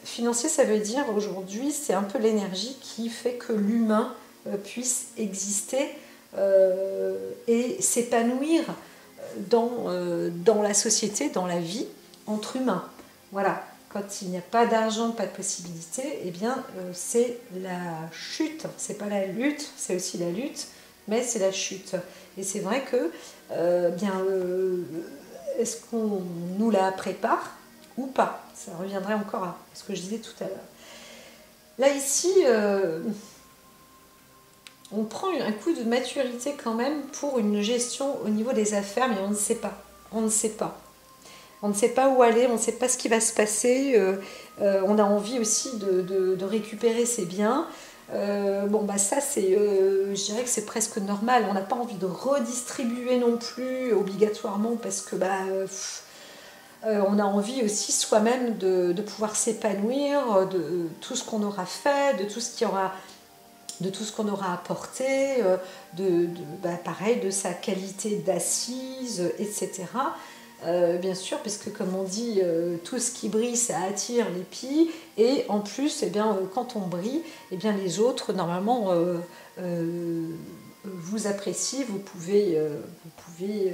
Financier, ça veut dire aujourd'hui, c'est un peu l'énergie qui fait que l'humain puisse exister et s'épanouir dans la société, dans la vie entre humains. Voilà. quand il n'y a pas d'argent, pas de possibilité, eh bien c'est la chute. C'est pas la lutte, c'est aussi la lutte, mais c'est la chute. Et c'est vrai que est-ce qu'on nous la prépare ou pas? Ça reviendrait encore à ce que je disais tout à l'heure. Là ici, on prend un coup de maturité quand même pour une gestion au niveau des affaires, mais on ne sait pas. On ne sait pas. On ne sait pas où aller, on ne sait pas ce qui va se passer. On a envie aussi de récupérer ses biens. Ça, je dirais que c'est presque normal. On n'a pas envie de redistribuer non plus obligatoirement parce que on a envie aussi soi-même de pouvoir s'épanouir de tout ce qu'on aura fait, de tout ce qu'on aura apporté, pareil, de sa qualité d'assise, etc. Bien sûr, parce que comme on dit, tout ce qui brille, ça attire les pies, et en plus, quand on brille, les autres, normalement, vous apprécient, vous pouvez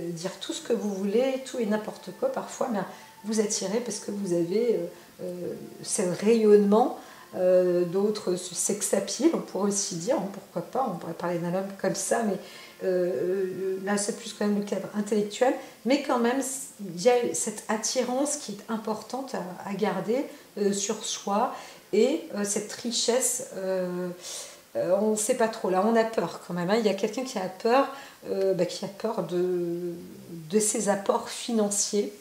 dire tout ce que vous voulez, tout et n'importe quoi, parfois, vous attirez parce que vous avez ce rayonnement. D'autres sex-appeal, on pourrait aussi dire, pourquoi pas, on pourrait parler d'un homme comme ça, mais là c'est plus quand même le cadre intellectuel, mais quand même il y a cette attirance qui est importante à garder sur soi, et cette richesse, on ne sait pas trop, là on a peur quand même, hein. Il y a quelqu'un qui a peur, de ses apports financiers.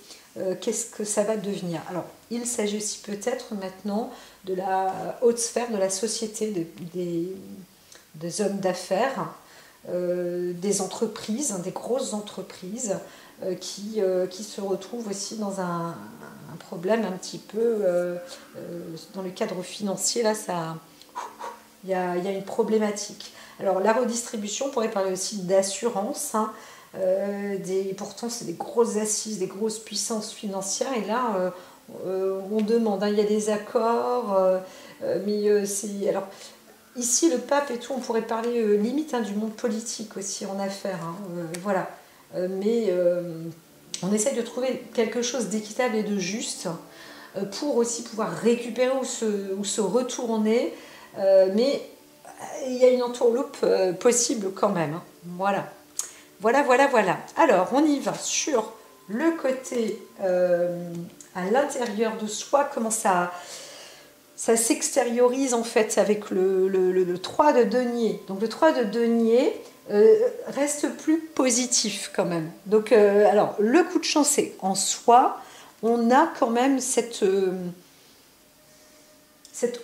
Qu'est-ce que ça va devenir? Alors, il s'agit aussi peut-être maintenant de la haute sphère de la société, des hommes d'affaires, des entreprises, des grosses entreprises qui se retrouvent aussi dans un problème un petit peu dans le cadre financier. Là, il y a une problématique. Alors, la redistribution, on pourrait parler aussi d'assurance, hein. Pourtant c'est des grosses assises, des grosses puissances financières, et là on demande, hein, il y a des accords, mais c'est... Alors ici le pape et tout, on pourrait parler limite, hein, du monde politique aussi en affaires, hein, voilà. Mais on essaie de trouver quelque chose d'équitable et de juste pour aussi pouvoir récupérer ou se retourner, mais il y a une entourloupe possible quand même, hein. Voilà. Voilà. Alors, on y va sur le côté à l'intérieur de soi, comment ça s'extériorise en fait avec le 3 de denier. Donc, le 3 de denier reste plus positif quand même. Donc, alors, le coup de chance, c'est en soi, on a quand même cette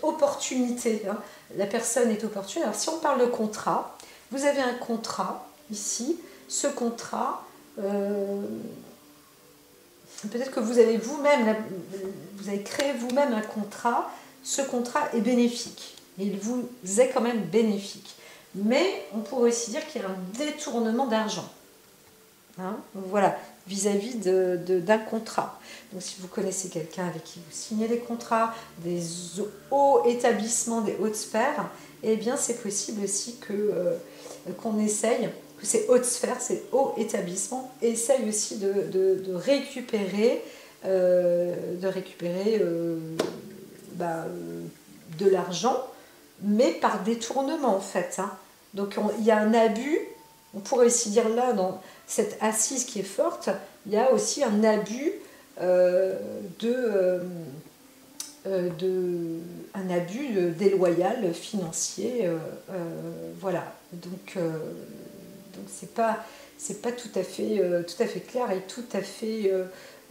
opportunité, hein. La personne est opportune. Alors, si on parle de contrat, vous avez un contrat ici. Ce contrat, peut-être que vous avez créé vous-même un contrat. Ce contrat est bénéfique, il vous est quand même bénéfique, mais on pourrait aussi dire qu'il y a un détournement d'argent, hein, voilà, vis-à-vis d'un contrat. Donc si vous connaissez quelqu'un avec qui vous signez des contrats, des hauts établissements, des hautes sphères, eh bien c'est possible aussi qu'on essaye, que ces hautes sphères, ces hauts établissements essayent aussi de récupérer de l'argent, mais par détournement en fait, hein. Donc il y a un abus, on pourrait aussi dire là, dans cette assise qui est forte, il y a aussi un abus déloyal financier, voilà. Donc c'est pas tout à fait clair et tout à fait,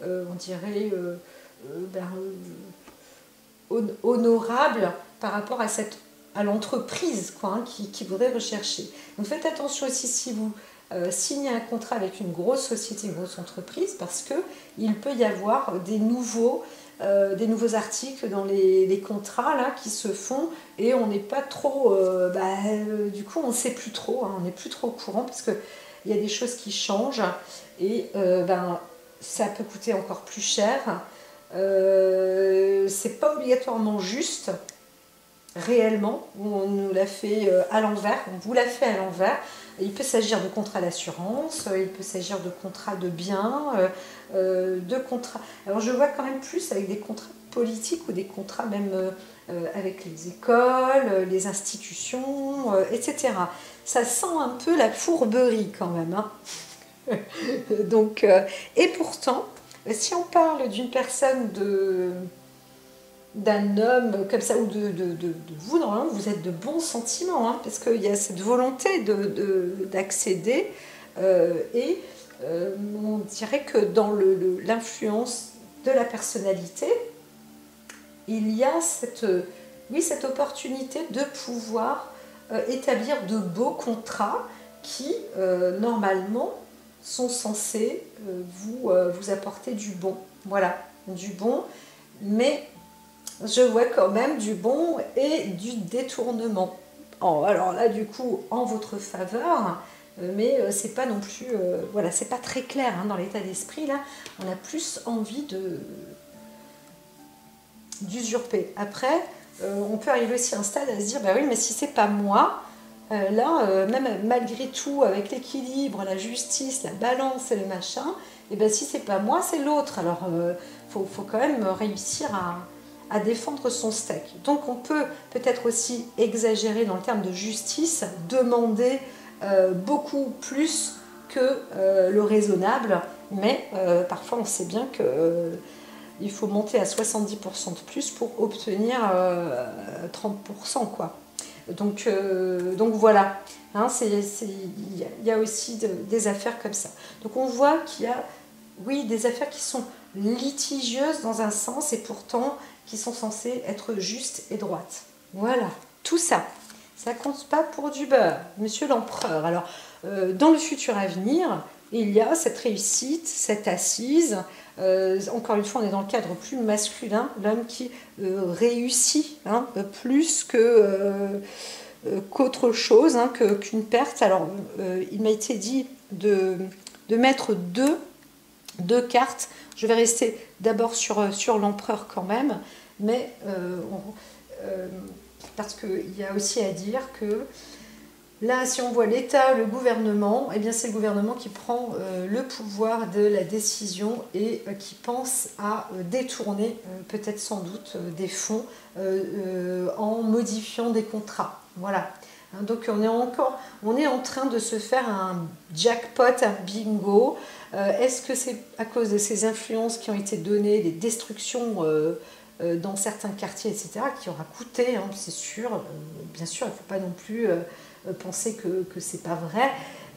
on dirait, honorable par rapport à l'entreprise, quoi, hein, qui voudrait rechercher. Donc faites attention aussi si vous signez un contrat avec une grosse société, une grosse entreprise, parce qu'il peut y avoir des nouveaux articles dans les contrats là, qui se font, et on n'est pas trop... du coup, on ne sait plus trop, hein, on n'est plus trop au courant, parce qu'il y a des choses qui changent, et ça peut coûter encore plus cher. C'est pas obligatoirement juste, réellement, on nous l'a fait à l'envers, on vous l'a fait à l'envers. Il peut s'agir de contrats d'assurance, il peut s'agir de contrats de biens, de contrats... Alors je vois quand même plus avec des contrats politiques ou des contrats même avec les écoles, les institutions, etc. Ça sent un peu la fourberie quand même, hein. Donc, et pourtant, si on parle d'une personne d'un homme comme ça, ou de vous, normalement, vous êtes de bons sentiments, hein, parce qu'il y a cette volonté d'accéder, et on dirait que dans l'influence de la personnalité, il y a oui, cette opportunité de pouvoir établir de beaux contrats qui, normalement, sont censés vous apporter du bon. Voilà, du bon, mais je vois quand même du bon et du détournement. Alors là, du coup, en votre faveur, mais c'est pas non plus, voilà, c'est pas très clair, hein, dans l'état d'esprit. Là, on a plus envie d'usurper. Après, on peut arriver aussi à un stade à se dire, bah oui, mais si c'est pas moi, là, même malgré tout, avec l'équilibre, la justice, la balance et le machin, et ben si c'est pas moi, c'est l'autre. Alors, faut quand même réussir à défendre son steak. Donc, on peut peut-être aussi exagérer dans le terme de justice, demander beaucoup plus que le raisonnable, mais parfois on sait bien que il faut monter à 70% de plus pour obtenir 30%, quoi. Donc voilà, hein, il y a aussi des affaires comme ça. Donc on voit qu'il y a, oui, des affaires qui sont litigieuses dans un sens et pourtant qui sont censées être justes et droites. Voilà, tout ça. Ça compte pas pour du beurre, monsieur l'empereur. Alors, dans le futur à venir, il y a cette réussite, cette assise. Encore une fois, on est dans le cadre plus masculin, l'homme qui réussit, hein, plus qu'autre chose, hein, qu'une perte. Alors, il m'a été dit de mettre deux cartes. Je vais rester d'abord sur l'empereur quand même, mais parce qu'il y a aussi à dire que là, si on voit l'État, le gouvernement, eh bien c'est le gouvernement qui prend le pouvoir de la décision et qui pense à détourner, peut-être sans doute, des fonds en modifiant des contrats. Voilà. Hein, donc on est en train de se faire un jackpot, un bingo. Est-ce que c'est à cause de ces influences qui ont été données, des destructions dans certains quartiers, etc., qui aura coûté, hein, c'est sûr. Bien sûr, il ne faut pas non plus penser que c'est pas vrai,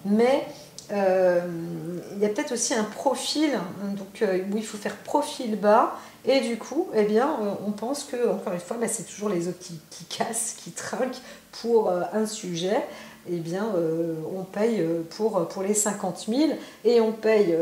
mais il y a peut-être aussi un profil, hein, donc, où il faut faire profil bas, et du coup, eh bien, on pense que, encore une fois, bah, c'est toujours les autres qui cassent, qui trinquent pour un sujet. Eh bien, on paye pour les 50 000 et on paye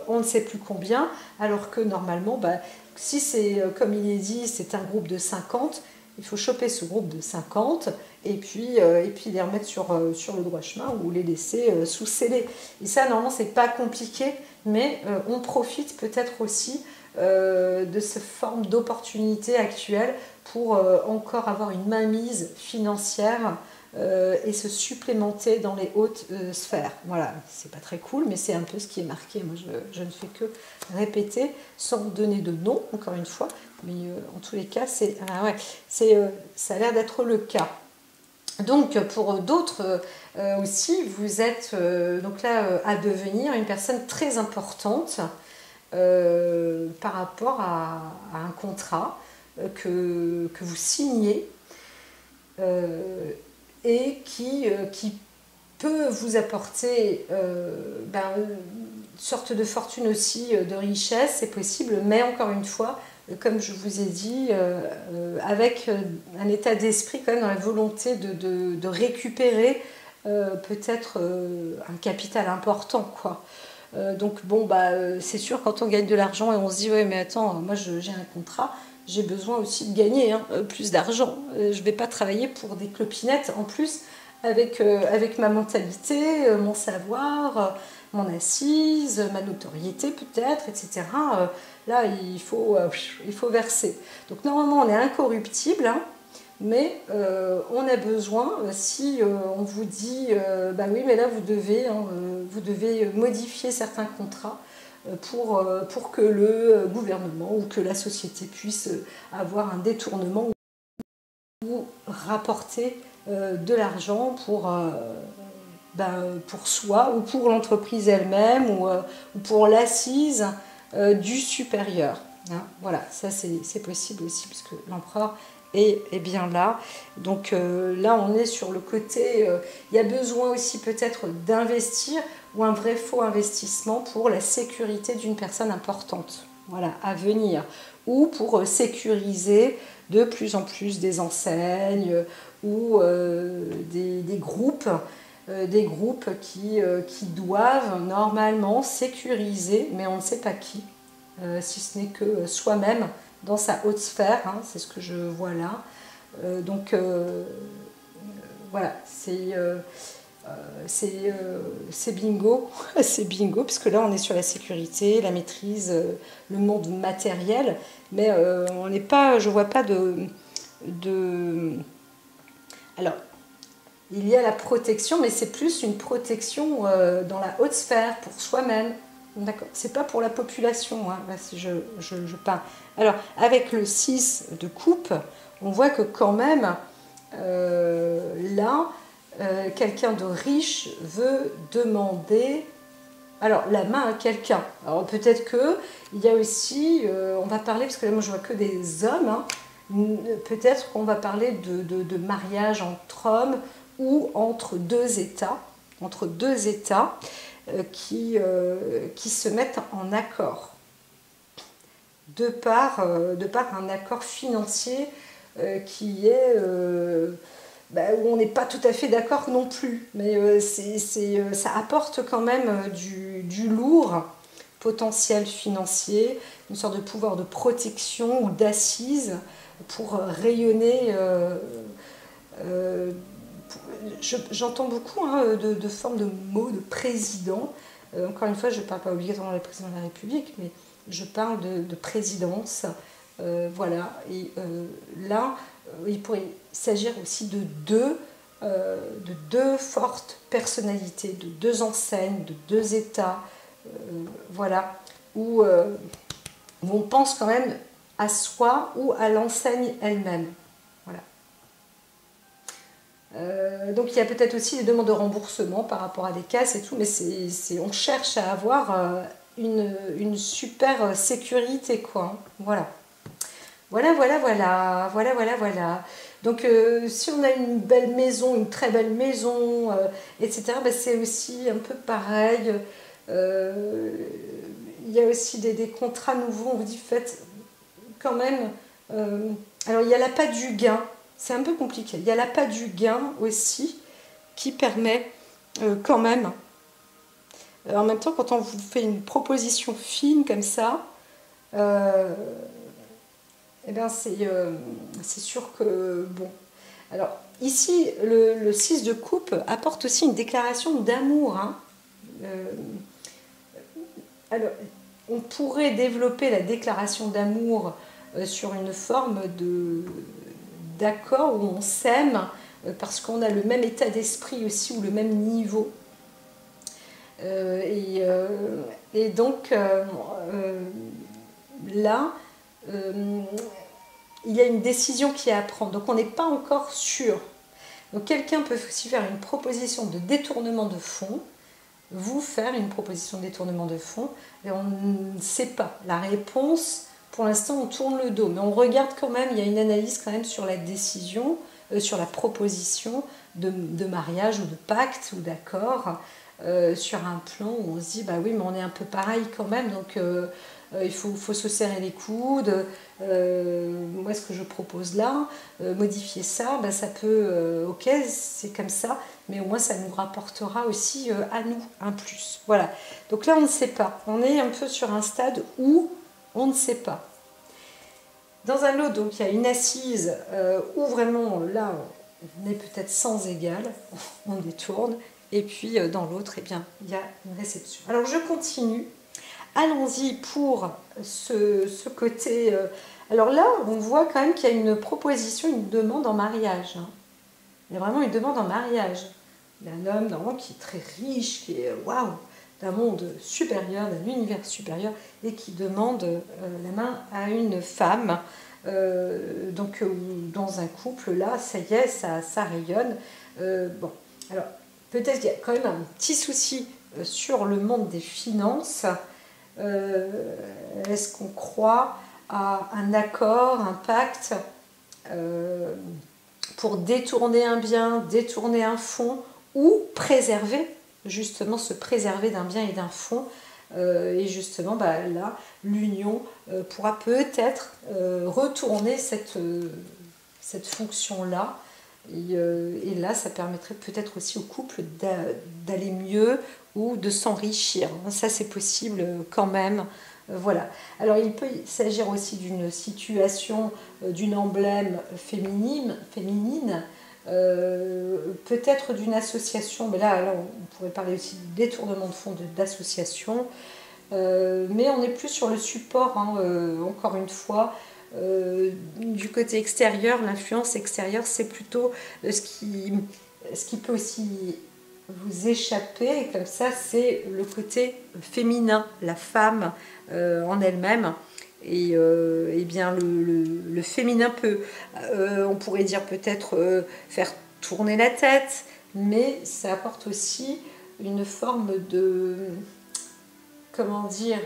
on ne sait plus combien, alors que normalement, bah, si c'est, comme il est dit, c'est un groupe de 50, il faut choper ce groupe de 50 et puis les remettre sur le droit chemin ou les laisser sous scellé. Et ça, normalement, c'est pas compliqué, mais on profite peut-être aussi de cette forme d'opportunité actuelle pour encore avoir une mainmise financière et se supplémenter dans les hautes sphères. Voilà, c'est pas très cool, mais c'est un peu ce qui est marqué. Moi, je ne fais que répéter sans donner de nom, encore une fois, mais en tous les cas, ça a l'air d'être le cas. Donc, pour d'autres aussi, vous êtes donc là à devenir une personne très importante par rapport à un contrat que vous signez et qui peut vous apporter une sorte de fortune aussi, de richesse, c'est possible, mais encore une fois, comme je vous ai dit, avec un état d'esprit quand même dans la volonté de récupérer peut-être un capital important, quoi. Donc bon, c'est sûr, quand on gagne de l'argent et on se dit, ouais, mais attends, moi j'ai un contrat, j'ai besoin aussi de gagner plus d'argent. Je ne vais pas travailler pour des clopinettes en plus avec ma mentalité, mon savoir, mon assise, ma notoriété peut-être, etc. Là, il faut verser. Donc normalement, on est incorruptible, hein, mais on a besoin, si on vous dit, oui, mais là, vous devez modifier certains contrats, pour que le gouvernement ou que la société puisse avoir un détournement ou rapporter de l'argent pour soi ou pour l'entreprise elle-même ou pour l'assise du supérieur. Hein, voilà, ça c'est possible aussi parce que l'empereur est bien là. Donc là, on est sur le côté, il y a besoin aussi peut-être d'investir ou un vrai faux investissement pour la sécurité d'une personne importante, voilà, à venir, ou pour sécuriser de plus en plus des enseignes ou des groupes qui doivent normalement sécuriser, mais on ne sait pas qui, si ce n'est que soi-même dans sa haute sphère, hein, c'est ce que je vois là. Donc voilà, c'est bingo, c'est bingo, parce que là on est sur la sécurité, la maîtrise, le monde matériel, mais on n'est pas, je vois pas de... Alors, il y a la protection, mais c'est plus une protection dans la haute sphère, pour soi-même. D'accord. C'est pas pour la population, hein, là, si je parle. Alors, avec le 6 de coupe, on voit que quand même, là, quelqu'un de riche veut demander la main à quelqu'un. Alors peut-être qu'il y a aussi, on va parler, parce que là moi je vois que des hommes, hein, peut-être qu'on va parler de mariage entre hommes ou entre deux États qui se mettent en accord de par un accord financier qui est où on n'est pas tout à fait d'accord non plus, mais ça apporte quand même du lourd potentiel financier, une sorte de pouvoir de protection ou d'assise pour rayonner. J'entends beaucoup de formes de mots de président. Encore une fois, je ne parle pas obligatoirement du président de la République, mais je parle de présidence. Voilà, et là, il pourrait s'agir aussi de deux fortes personnalités, de deux enseignes, de deux États, voilà, où on pense quand même à soi ou à l'enseigne elle-même. Voilà. Donc il y a peut-être aussi des demandes de remboursement par rapport à des casses et tout, mais on cherche à avoir une super sécurité, quoi. Voilà. Voilà. Donc si on a une belle maison, une très belle maison, etc., c'est aussi un peu pareil. Il y a aussi des contrats nouveaux, on vous dit faites quand même... alors il y a l'appât du gain, c'est un peu compliqué. Il y a l'appât du gain aussi qui permet quand même... en même temps, quand on vous fait une proposition fine comme ça... c'est sûr que, bon... Alors, ici, le 6 de coupe apporte aussi une déclaration d'amour. Hein. Alors, on pourrait développer la déclaration d'amour sur une forme d'accord où on s'aime parce qu'on a le même état d'esprit aussi ou le même niveau. Et donc, là... il y a une décision qui est à prendre, donc on n'est pas encore sûr. Donc quelqu'un peut aussi faire une proposition de détournement de fonds, vous faire une proposition de détournement de fonds, et on ne sait pas. La réponse, pour l'instant, on tourne le dos, mais on regarde quand même, il y a une analyse quand même sur la décision, sur la proposition de mariage ou de pacte ou d'accord, sur un plan où on se dit, bah oui, mais on est un peu pareil quand même, donc... il faut se serrer les coudes. Moi, ce que je propose là, modifier ça, ça peut, ok, c'est comme ça, mais au moins ça nous rapportera aussi à nous un plus. Voilà. Donc là, on ne sait pas. On est un peu sur un stade où on ne sait pas. Dans un lot, donc il y a une assise où vraiment, là, on est peut-être sans égal, on détourne, et puis dans l'autre, eh bien, il y a une réception. Alors je continue. Allons-y pour ce côté... Alors là, on voit quand même qu'il y a une proposition, une demande en mariage. Hein. Il y a vraiment une demande en mariage. Il y a un homme normalement qui est très riche, qui est... Waouh, d'un monde supérieur, d'un univers supérieur, et qui demande la main à une femme. Donc dans un couple, là, ça y est, ça rayonne. Bon, alors peut-être qu'il y a quand même un petit souci sur le monde des finances. Est-ce qu'on croit à un accord, un pacte pour détourner un bien, détourner un fonds, ou préserver, justement se préserver d'un bien et d'un fonds. Et justement, là, l'union pourra peut-être retourner cette fonction-là. Et là, ça permettrait peut-être aussi au couple d'aller mieux ou de s'enrichir. Ça, c'est possible quand même. Voilà. Alors, il peut s'agir aussi d'une situation, d'une emblème féminine, peut-être d'une association, mais là, on pourrait parler aussi de détournement de fonds d'association, mais on n'est plus sur le support, encore une fois, du côté extérieur. L'influence extérieure, c'est plutôt ce qui peut aussi vous échapper, et comme ça, c'est le côté féminin, la femme en elle-même. Et bien le féminin peut, on pourrait dire peut-être faire tourner la tête, mais ça apporte aussi une forme de, comment dire,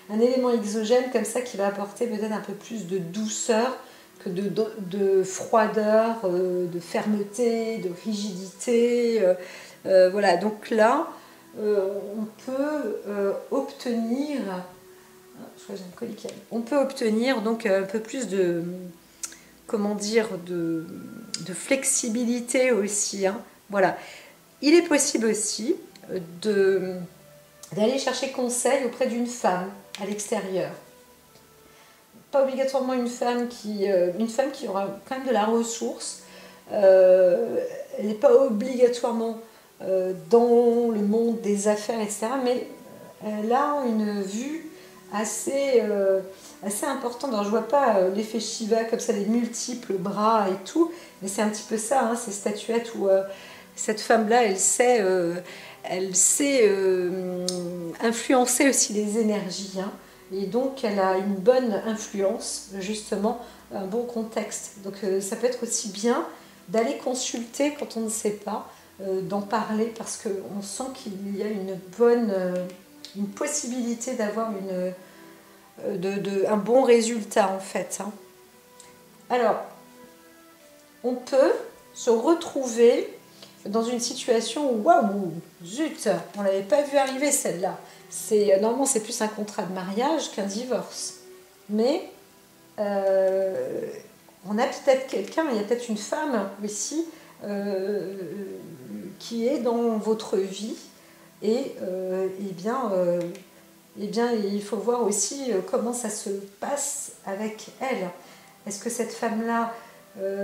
un élément exogène comme ça qui va apporter peut-être un peu plus de douceur que de froideur, de fermeté, de rigidité. Voilà, donc là, on peut obtenir... On peut obtenir donc un peu plus de, comment dire, de flexibilité aussi. Voilà. Il est possible aussi d'aller chercher conseil auprès d'une femme à l'extérieur. Pas obligatoirement une femme qui aura quand même de la ressource. Elle n'est pas obligatoirement dans le monde des affaires, etc. Mais elle a une vue assez importante. Alors, je vois pas l'effet Shiva comme ça, les multiples bras et tout, mais c'est un petit peu ça, ces statuettes où cette femme-là, elle sait influencer aussi les énergies, et donc elle a une bonne influence, justement, un bon contexte. Donc ça peut être aussi bien d'aller consulter quand on ne sait pas, d'en parler, parce qu'on sent qu'il y a une possibilité d'avoir un bon résultat, en fait. Alors, on peut se retrouver dans une situation où, waouh, zut, on l'avait pas vu arriver celle-là. Normalement, c'est plus un contrat de mariage qu'un divorce. Mais on a peut-être quelqu'un, il y a peut-être une femme aussi qui est dans votre vie, et bien, il faut voir aussi comment ça se passe avec elle. Est-ce que cette femme-là,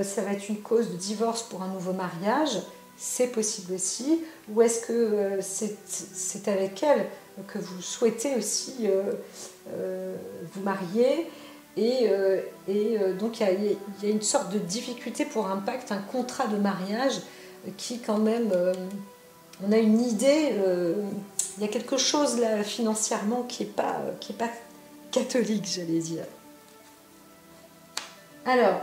ça va être une cause de divorce pour un nouveau mariage? C'est possible aussi. Ou est-ce que c'est avec elle que vous souhaitez aussi vous marier? Et donc il y a une sorte de difficulté pour un pacte, un contrat de mariage qui quand même, on a une idée, il y a quelque chose là financièrement qui est pas catholique, j'allais dire. Alors,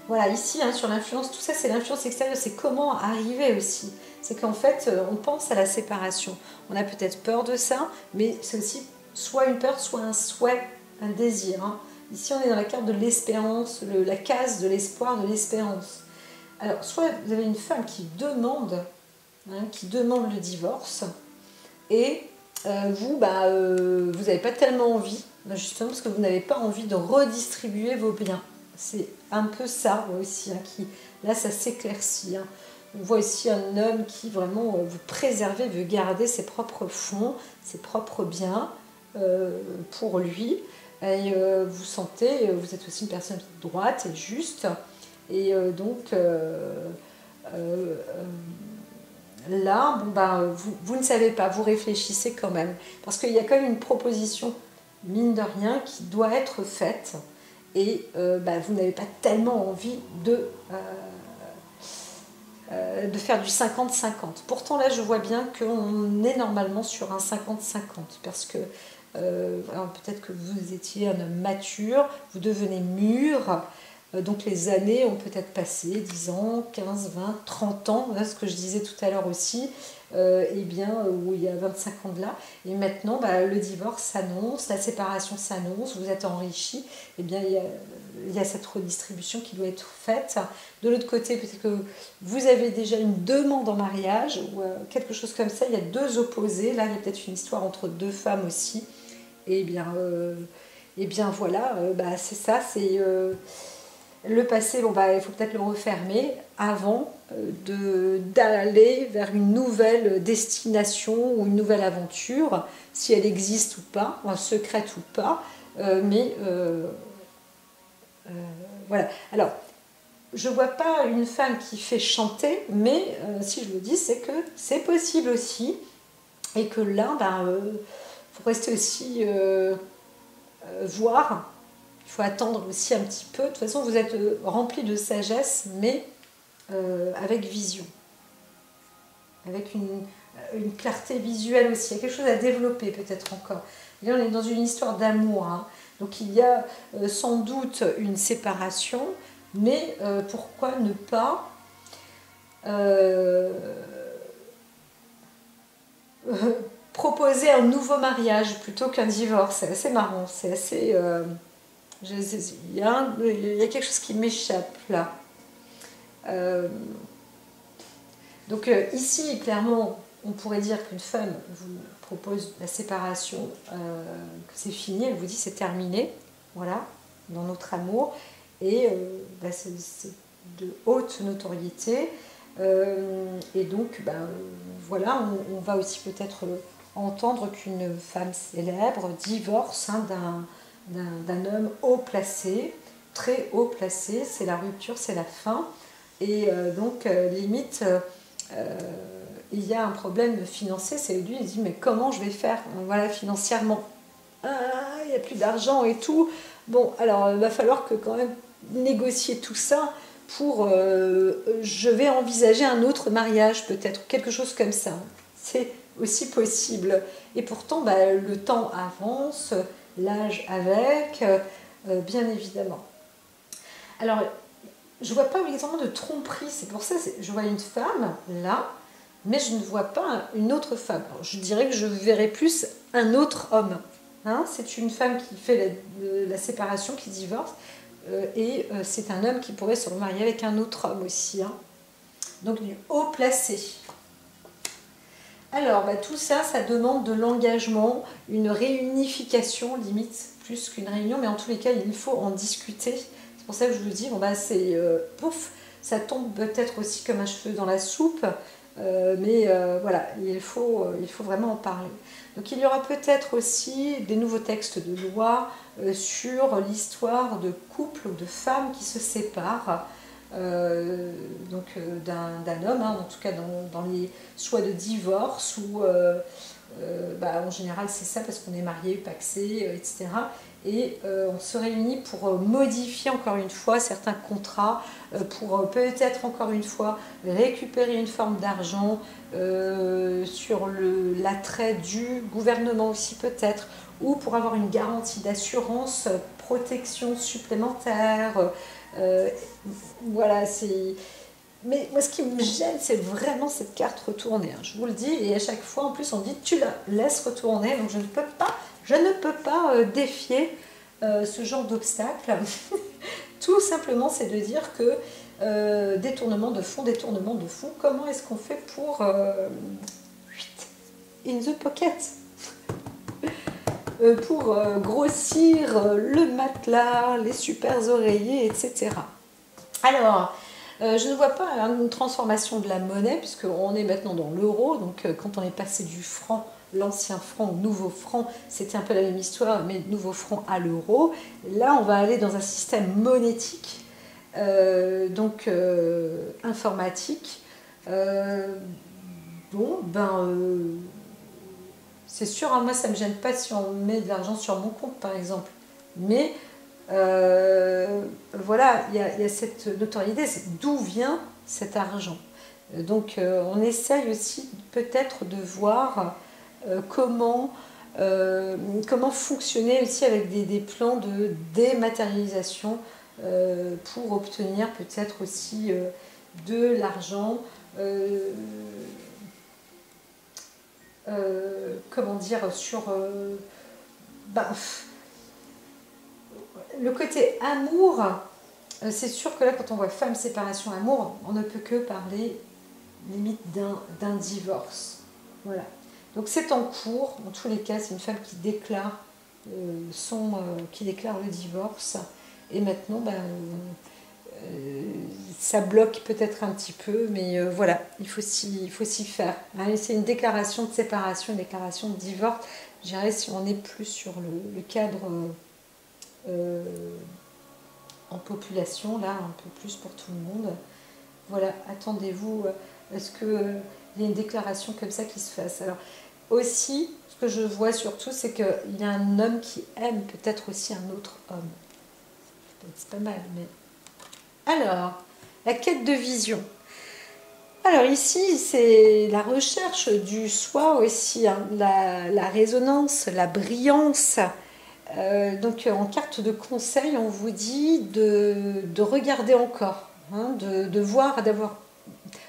voilà, ici, sur l'influence, tout ça, c'est l'influence extérieure, c'est comment arriver aussi. C'est qu'en fait, on pense à la séparation. On a peut-être peur de ça, mais c'est aussi soit une peur, soit un souhait, un désir. Ici, on est dans la carte de l'espérance, la case de l'espoir, de l'espérance. Alors, soit vous avez une femme qui demande le divorce, et vous n'avez pas tellement envie, justement parce que vous n'avez pas envie de redistribuer vos biens. C'est un peu ça aussi, là ça s'éclaircit. On voit aussi un homme qui vraiment veut préserver, veut garder ses propres fonds, ses propres biens pour lui. Et vous sentez, vous êtes aussi une personne droite et juste. Et donc là, vous ne savez pas, vous réfléchissez quand même. Parce qu'il y a quand même une proposition, mine de rien, qui doit être faite. Et vous n'avez pas tellement envie de faire du 50-50. Pourtant là je vois bien qu'on est normalement sur un 50-50 parce que peut-être que vous étiez un homme mature, vous devenez mûr, donc les années ont peut-être passé 10 ans, 15, 20, 30 ans, là, ce que je disais tout à l'heure aussi, où il y a 25 ans de là, et maintenant le divorce s'annonce, la séparation s'annonce, vous êtes enrichi, et bien il y a cette redistribution qui doit être faite. De l'autre côté, peut-être que vous avez déjà une demande en mariage, ou quelque chose comme ça, il y a deux opposés, là il y a peut-être une histoire entre deux femmes aussi, et bien voilà, c'est ça, c'est... le passé, il faut peut-être le refermer avant d'aller vers une nouvelle destination ou une nouvelle aventure, si elle existe ou pas, secrète ou pas. Voilà. Alors, je ne vois pas une femme qui fait chanter, mais si je le dis, c'est que c'est possible aussi. Et que là, faut rester aussi voir. Il faut attendre aussi un petit peu. De toute façon, vous êtes rempli de sagesse, mais avec vision. Avec une clarté visuelle aussi. Il y a quelque chose à développer peut-être encore. Là, on est dans une histoire d'amour. Hein. Donc, il y a sans doute une séparation, mais pourquoi ne pas proposer un nouveau mariage plutôt qu'un divorce? C'est assez marrant. C'est assez... il y a quelque chose qui m'échappe là. Donc ici, clairement, on pourrait dire qu'une femme vous propose la séparation, que c'est fini, elle vous dit c'est terminé, voilà, dans notre amour, et c'est de haute notoriété, et donc voilà, on va aussi peut-être entendre qu'une femme célèbre divorce d'un homme haut placé, très haut placé, c'est la rupture, c'est la fin, et limite il y a un problème financier, c'est lui, il dit mais comment je vais faire, voilà, financièrement, il n'y a plus d'argent et tout, bon alors il va falloir que quand même négocier tout ça pour je vais envisager un autre mariage peut-être, quelque chose comme ça, c'est aussi possible, et pourtant le temps avance, l'âge avec, bien évidemment. Alors, je ne vois pas obligatoirement de tromperie, c'est pour ça que je vois une femme là, mais je ne vois pas une autre femme. Alors, je dirais que je verrais plus un autre homme. Hein, c'est une femme qui fait la séparation, qui divorce, et c'est un homme qui pourrait se remarier avec un autre homme aussi. Hein. Donc du haut placé. Alors, tout ça, ça demande de l'engagement, une réunification, limite, plus qu'une réunion, mais en tous les cas, il faut en discuter. C'est pour ça que je vous dis, c'est pouf, ça tombe peut-être aussi comme un cheveu dans la soupe, voilà, il faut vraiment en parler. Donc, il y aura peut-être aussi des nouveaux textes de loi sur l'histoire de couples ou de femmes qui se séparent. D'un homme, hein, en tout cas dans les choix de divorce ou en général c'est ça parce qu'on est marié, pacsé, etc. Et on se réunit pour modifier encore une fois certains contrats, pour peut-être encore une fois récupérer une forme d'argent sur l'attrait du gouvernement aussi peut-être, ou pour avoir une garantie d'assurance, protection supplémentaire. Voilà, c'est... Mais moi, ce qui me gêne, c'est vraiment cette carte retournée. Hein. Je vous le dis, et à chaque fois, en plus, on dit tu la laisses retourner. Donc, je ne peux pas défier ce genre d'obstacle. Tout simplement, c'est de dire que détournement de fonds, comment est-ce qu'on fait pour in the pocket pour grossir le matelas, les super oreillers, etc. Alors, je ne vois pas une transformation de la monnaie, puisqu'on est maintenant dans l'euro, donc quand on est passé du franc, l'ancien franc au nouveau franc, c'était un peu la même histoire, mais nouveau franc à l'euro. Là, on va aller dans un système monétique, informatique. C'est sûr, hein, moi ça ne me gêne pas si on met de l'argent sur mon compte par exemple, mais voilà, il y a cette notoriété, c'est d'où vient cet argent. Donc on essaye aussi peut-être de voir comment fonctionner aussi avec des plans de dématérialisation pour obtenir peut-être aussi de l'argent. Comment dire, sur bah, le côté amour, c'est sûr que là quand on voit femme, séparation, amour, on ne peut que parler limite d'un divorce. Voilà. Donc c'est en cours, dans tous les cas, c'est une femme qui déclare qui déclare le divorce. Et maintenant, ça bloque peut-être un petit peu, mais voilà, il faut s'y faire. Hein, c'est une déclaration de séparation, une déclaration de divorce. Je dirais si on est plus sur le cadre euh, en population, là, un peu plus pour tout le monde. Voilà, attendez-vous, est-ce qu'il y a une déclaration comme ça qui se fasse? Alors, aussi, ce que je vois surtout, c'est qu'il y a un homme qui aime peut-être aussi un autre homme. C'est pas mal, mais... Alors, la quête de vision. Alors ici, c'est la recherche du soi aussi, hein, la résonance, la brillance. Donc en carte de conseil, on vous dit de regarder encore, hein, de voir, d'avoir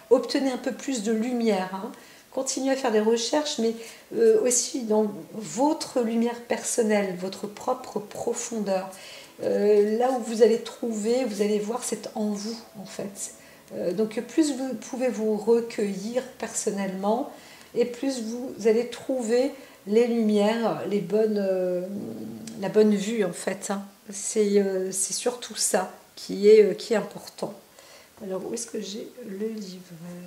obtenu un peu plus de lumière. Hein. Continuez à faire des recherches, mais aussi dans votre lumière personnelle, votre propre profondeur. Là où vous allez trouver, vous allez voir, c'est en vous en fait. Donc plus vous pouvez vous recueillir personnellement, et plus vous allez trouver les lumières, la bonne vue en fait. Hein. C'est surtout ça qui est important. Alors où est-ce que j'ai le livret?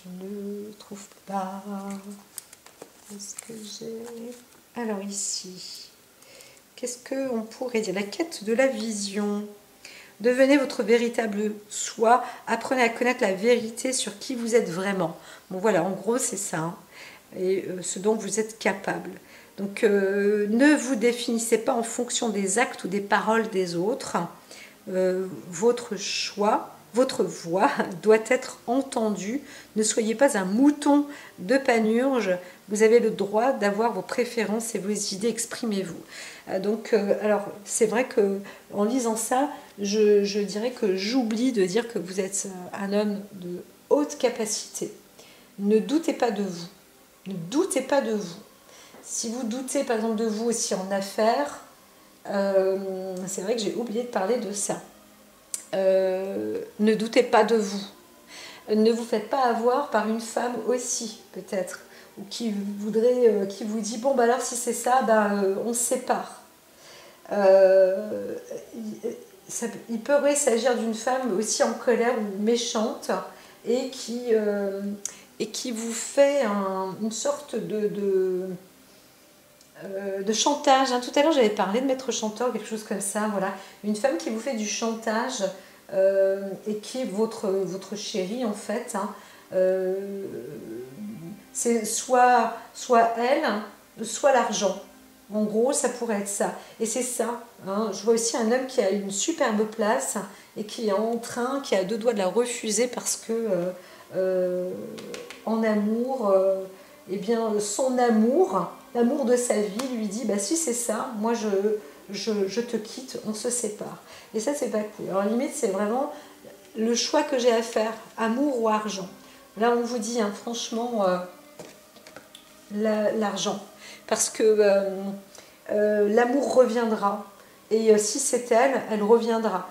Je ne le trouve pas. Où est-ce que j'ai? Alors ici, qu'est-ce qu'on pourrait dire? La quête de la vision. Devenez votre véritable soi, apprenez à connaître la vérité sur qui vous êtes vraiment. Bon voilà, en gros c'est ça, hein. Et ce dont vous êtes capable. Donc ne vous définissez pas en fonction des actes ou des paroles des autres. Votre choix, votre voix doit être entendue. Ne soyez pas un mouton de panurge. Vous avez le droit d'avoir vos préférences et vos idées. Exprimez-vous. Donc, alors, c'est vrai que en lisant ça, je dirais que j'oublie de dire que vous êtes un homme de haute capacité. Ne doutez pas de vous. Ne doutez pas de vous. Si vous doutez, par exemple, de vous aussi en affaires, c'est vrai que j'ai oublié de parler de ça. Ne doutez pas de vous. Ne vous faites pas avoir par une femme aussi, peut-être, ou qui voudrait, qui vous dit bon, bah alors si c'est ça, on se sépare. Il pourrait s'agir d'une femme aussi en colère ou méchante et qui vous fait une sorte de chantage. Hein. Tout à l'heure, j'avais parlé de maître chanteur, quelque chose comme ça. Voilà. Une femme qui vous fait du chantage et qui est votre chérie, en fait. Hein. C'est soit elle, soit l'argent. En gros, ça pourrait être ça. Et c'est ça. Hein. Je vois aussi un homme qui a une superbe place et qui est en train, qui a deux doigts de la refuser parce que en amour, eh bien, son amour, l'amour de sa vie lui dit, bah si c'est ça, moi je te quitte, on se sépare. Et ça, c'est pas cool. Alors limite, c'est vraiment le choix que j'ai à faire, amour ou argent. Là, on vous dit, hein, franchement, l'argent. Parce que l'amour reviendra. Et si c'est elle, elle reviendra.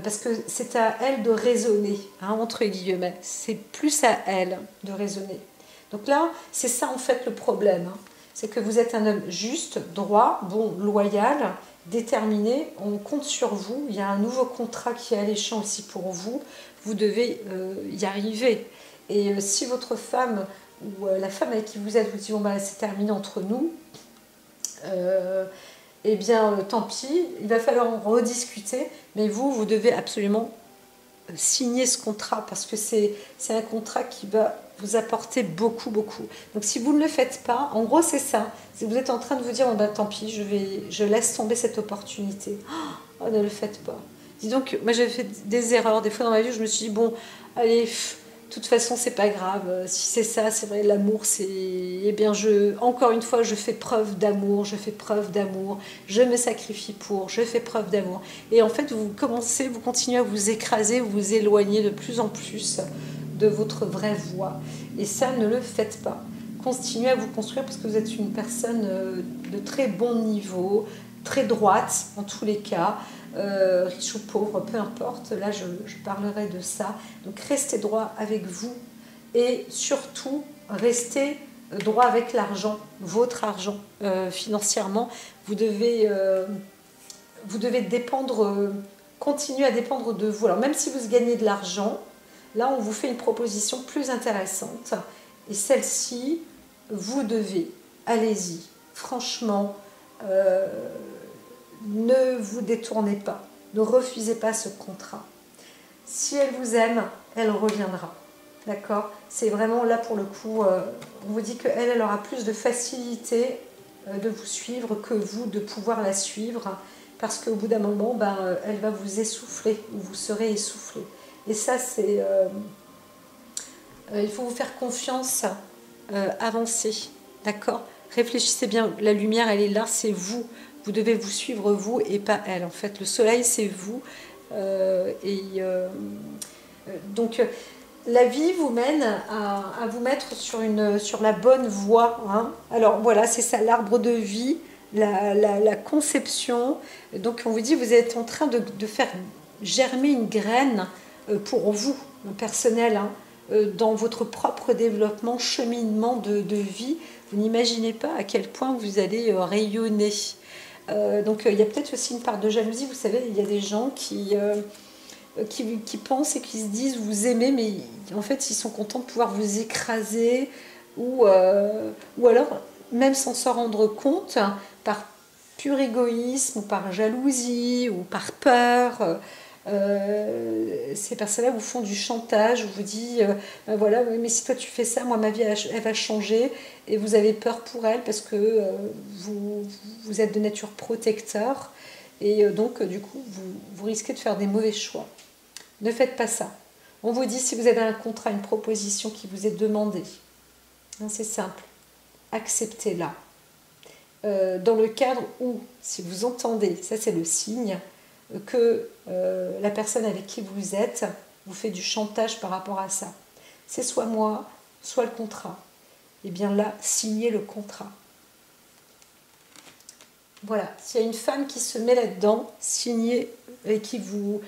Parce que c'est à elle de raisonner, hein, entre guillemets. C'est plus à elle de raisonner. Donc là, c'est ça en fait le problème. Hein. C'est que vous êtes un homme juste, droit, bon, loyal, déterminé. On compte sur vous. Il y a un nouveau contrat qui est alléchant aussi pour vous. Vous devez y arriver. Et si votre femme ou la femme avec qui vous êtes vous dit bon, c'est terminé entre nous, eh bien tant pis, il va falloir en rediscuter, mais vous devez absolument signer ce contrat parce que c'est un contrat qui va vous apporter beaucoup. Donc si vous ne le faites pas, en gros c'est ça, si vous êtes en train de vous dire bon, tant pis, je laisse tomber cette opportunité, oh, ne le faites pas. Dis donc, moi j'ai fait des erreurs, des fois dans ma vie je me suis dit bon, allez, De toute façon, c'est pas grave. Si c'est ça, c'est vrai, l'amour, c'est... Eh bien, encore une fois, je fais preuve d'amour, je fais preuve d'amour, je me sacrifie pour, je fais preuve d'amour. Et en fait, vous continuez à vous écraser, vous vous éloignez de plus en plus de votre vraie voie. Et ça, ne le faites pas. Continuez à vous construire parce que vous êtes une personne de très bon niveau, très droite en tous les cas, riche ou pauvre, peu importe, là je parlerai de ça. Donc restez droit avec vous et surtout restez droit avec l'argent, votre argent. Financièrement, vous devez dépendre, continuer à dépendre de vous. Alors même si vous gagnez de l'argent, là on vous fait une proposition plus intéressante et celle-ci, vous devez, allez-y, franchement, ne vous détournez pas, ne refusez pas ce contrat. Si elle vous aime, elle reviendra. D'accord? C'est vraiment là pour le coup, on vous dit qu'elle, elle aura plus de facilité de vous suivre que vous de pouvoir la suivre parce qu'au bout d'un moment, elle va vous essouffler ou vous serez essoufflé. Et ça, c'est... il faut vous faire confiance, avancer. D'accord? Réfléchissez bien, la lumière, elle est là, c'est vous. Vous devez vous suivre vous et pas elle. En fait, le soleil, c'est vous. Donc, la vie vous mène à vous mettre sur la bonne voie. Hein. Alors, voilà, c'est ça, l'arbre de vie, la conception. Donc, on vous dit, vous êtes en train de faire germer une graine pour vous, personnel, hein, dans votre propre développement, cheminement de vie. Vous n'imaginez pas à quel point vous allez rayonner. Donc il y a peut-être aussi une part de jalousie. Vous savez, il y a des gens qui pensent et qui se disent vous aimez, mais en fait ils sont contents de pouvoir vous écraser ou alors même sans s'en rendre compte, par pur égoïsme ou par jalousie ou par peur. Ces personnes-là vous font du chantage, vous dit voilà, mais si toi tu fais ça, moi ma vie elle va changer, et vous avez peur pour elle parce que vous êtes de nature protecteur et donc du coup vous risquez de faire des mauvais choix. Ne faites pas ça. On vous dit, si vous avez un contrat, une proposition qui vous est demandée, hein, c'est simple, acceptez-la. Dans le cadre où, si vous entendez, ça c'est le signe, que la personne avec qui vous êtes vous fait du chantage par rapport à ça. C'est soit moi, soit le contrat. Et bien là, signez le contrat. Voilà, s'il y a une femme qui se met là-dedans, signez, et qui vous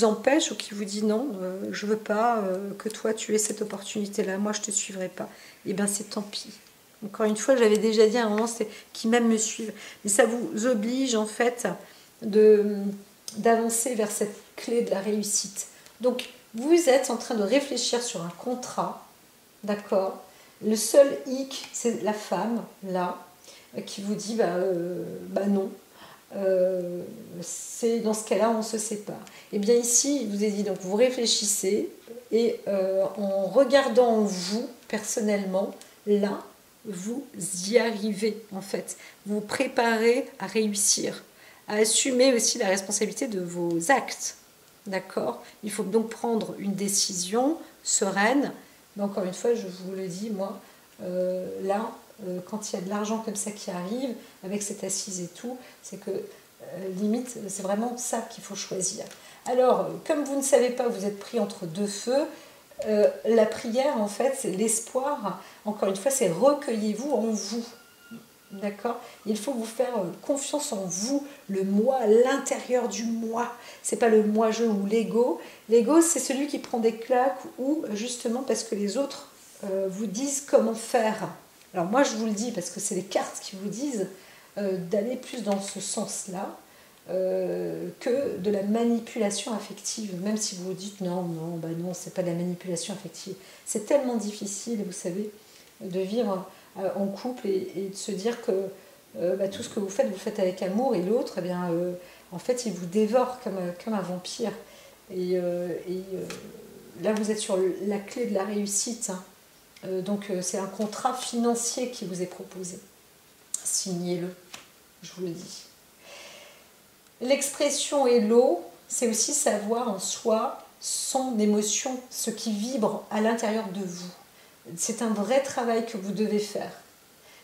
empêche ou qui vous dit non, je veux pas que toi tu aies cette opportunité-là, moi je te suivrai pas, et bien c'est tant pis. Encore une fois, j'avais déjà dit à un moment, c'est qui même me suivent. Mais ça vous oblige en fait d'avancer vers cette clé de la réussite. Donc, vous êtes en train de réfléchir sur un contrat, d'accord? Le seul hic, c'est la femme, là, qui vous dit, non. C'est dans ce cas-là, on se sépare. Et bien ici, il vous est dit, donc vous réfléchissez, et en regardant en vous, personnellement, là, vous y arrivez, en fait. Vous vous préparez à réussir, à assumer aussi la responsabilité de vos actes. D'accord? Il faut donc prendre une décision sereine. Mais encore une fois, je vous le dis, moi, là, quand il y a de l'argent comme ça qui arrive, avec cette assise et tout, c'est que limite, c'est vraiment ça qu'il faut choisir. Alors, comme vous ne savez pas, vous êtes pris entre deux feux, la prière, en fait, c'est l'espoir. Encore une fois, c'est recueillez-vous en vous. D'accord? Il faut vous faire confiance en vous, le moi, l'intérieur du moi. C'est pas le moi-je ou l'ego. L'ego, c'est celui qui prend des claques ou justement parce que les autres vous disent comment faire. Alors moi, je vous le dis parce que c'est les cartes qui vous disent d'aller plus dans ce sens-là que de la manipulation affective. Même si vous vous dites non, c'est pas de la manipulation affective. C'est tellement difficile, vous savez, de vivre en couple et de se dire que tout ce que vous le faites avec amour, et l'autre, en fait, il vous dévore comme un vampire. Et là, vous êtes sur la clé de la réussite. Hein. Donc, c'est un contrat financier qui vous est proposé. Signez-le, je vous le dis. L'expression hello, c'est aussi savoir en soi son émotion, ce qui vibre à l'intérieur de vous. C'est un vrai travail que vous devez faire.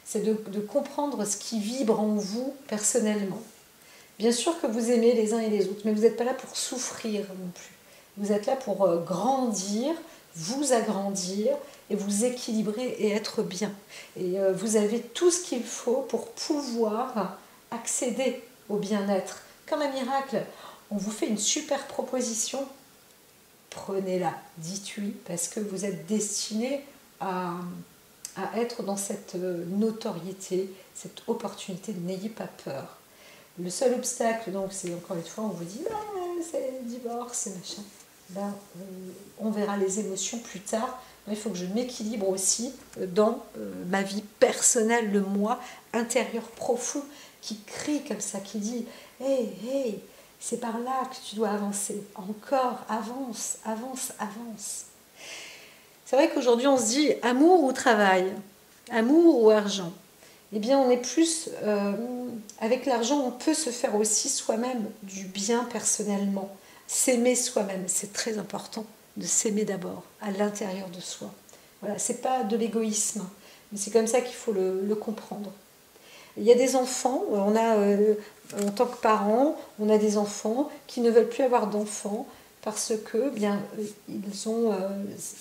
C'est de comprendre ce qui vibre en vous personnellement. Bien sûr que vous aimez les uns et les autres, mais vous n'êtes pas là pour souffrir non plus. Vous êtes là pour grandir, vous agrandir et vous équilibrer et être bien. Et vous avez tout ce qu'il faut pour pouvoir accéder au bien-être. Comme un miracle, on vous fait une super proposition. Prenez-la, dites oui, parce que vous êtes destiné à être dans cette notoriété, cette opportunité. N'ayez pas peur. Le seul obstacle, donc, c'est encore une fois, on vous dit c'est le divorce, c'est machin. Ben, on verra les émotions plus tard. Il faut que je m'équilibre aussi dans ma vie personnelle, le moi intérieur profond qui crie comme ça, qui dit hey, hey, c'est par là que tu dois avancer. Encore, avance, avance, avance. C'est vrai qu'aujourd'hui, on se dit amour ou travail, amour ou argent. Eh bien, on est plus... avec l'argent, on peut se faire aussi soi-même du bien personnellement. S'aimer soi-même, c'est très important de s'aimer d'abord, à l'intérieur de soi. Voilà, c'est pas de l'égoïsme, mais c'est comme ça qu'il faut le comprendre. Il y a des enfants, on a, en tant que parents, on a des enfants qui ne veulent plus avoir d'enfants parce que, bien, ils ont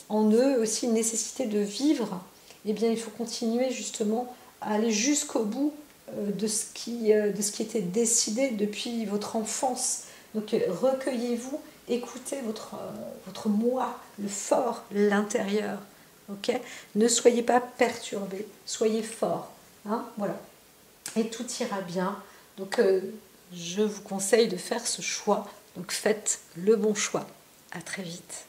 en eux aussi une nécessité de vivre. Eh bien, il faut continuer justement à aller jusqu'au bout de ce qui était décidé depuis votre enfance. Donc recueillez-vous, écoutez votre moi, le fort, l'intérieur. Okay, ne soyez pas perturbés, soyez forts. Hein, voilà. Et tout ira bien. Donc je vous conseille de faire ce choix. Donc faites le bon choix. À très vite.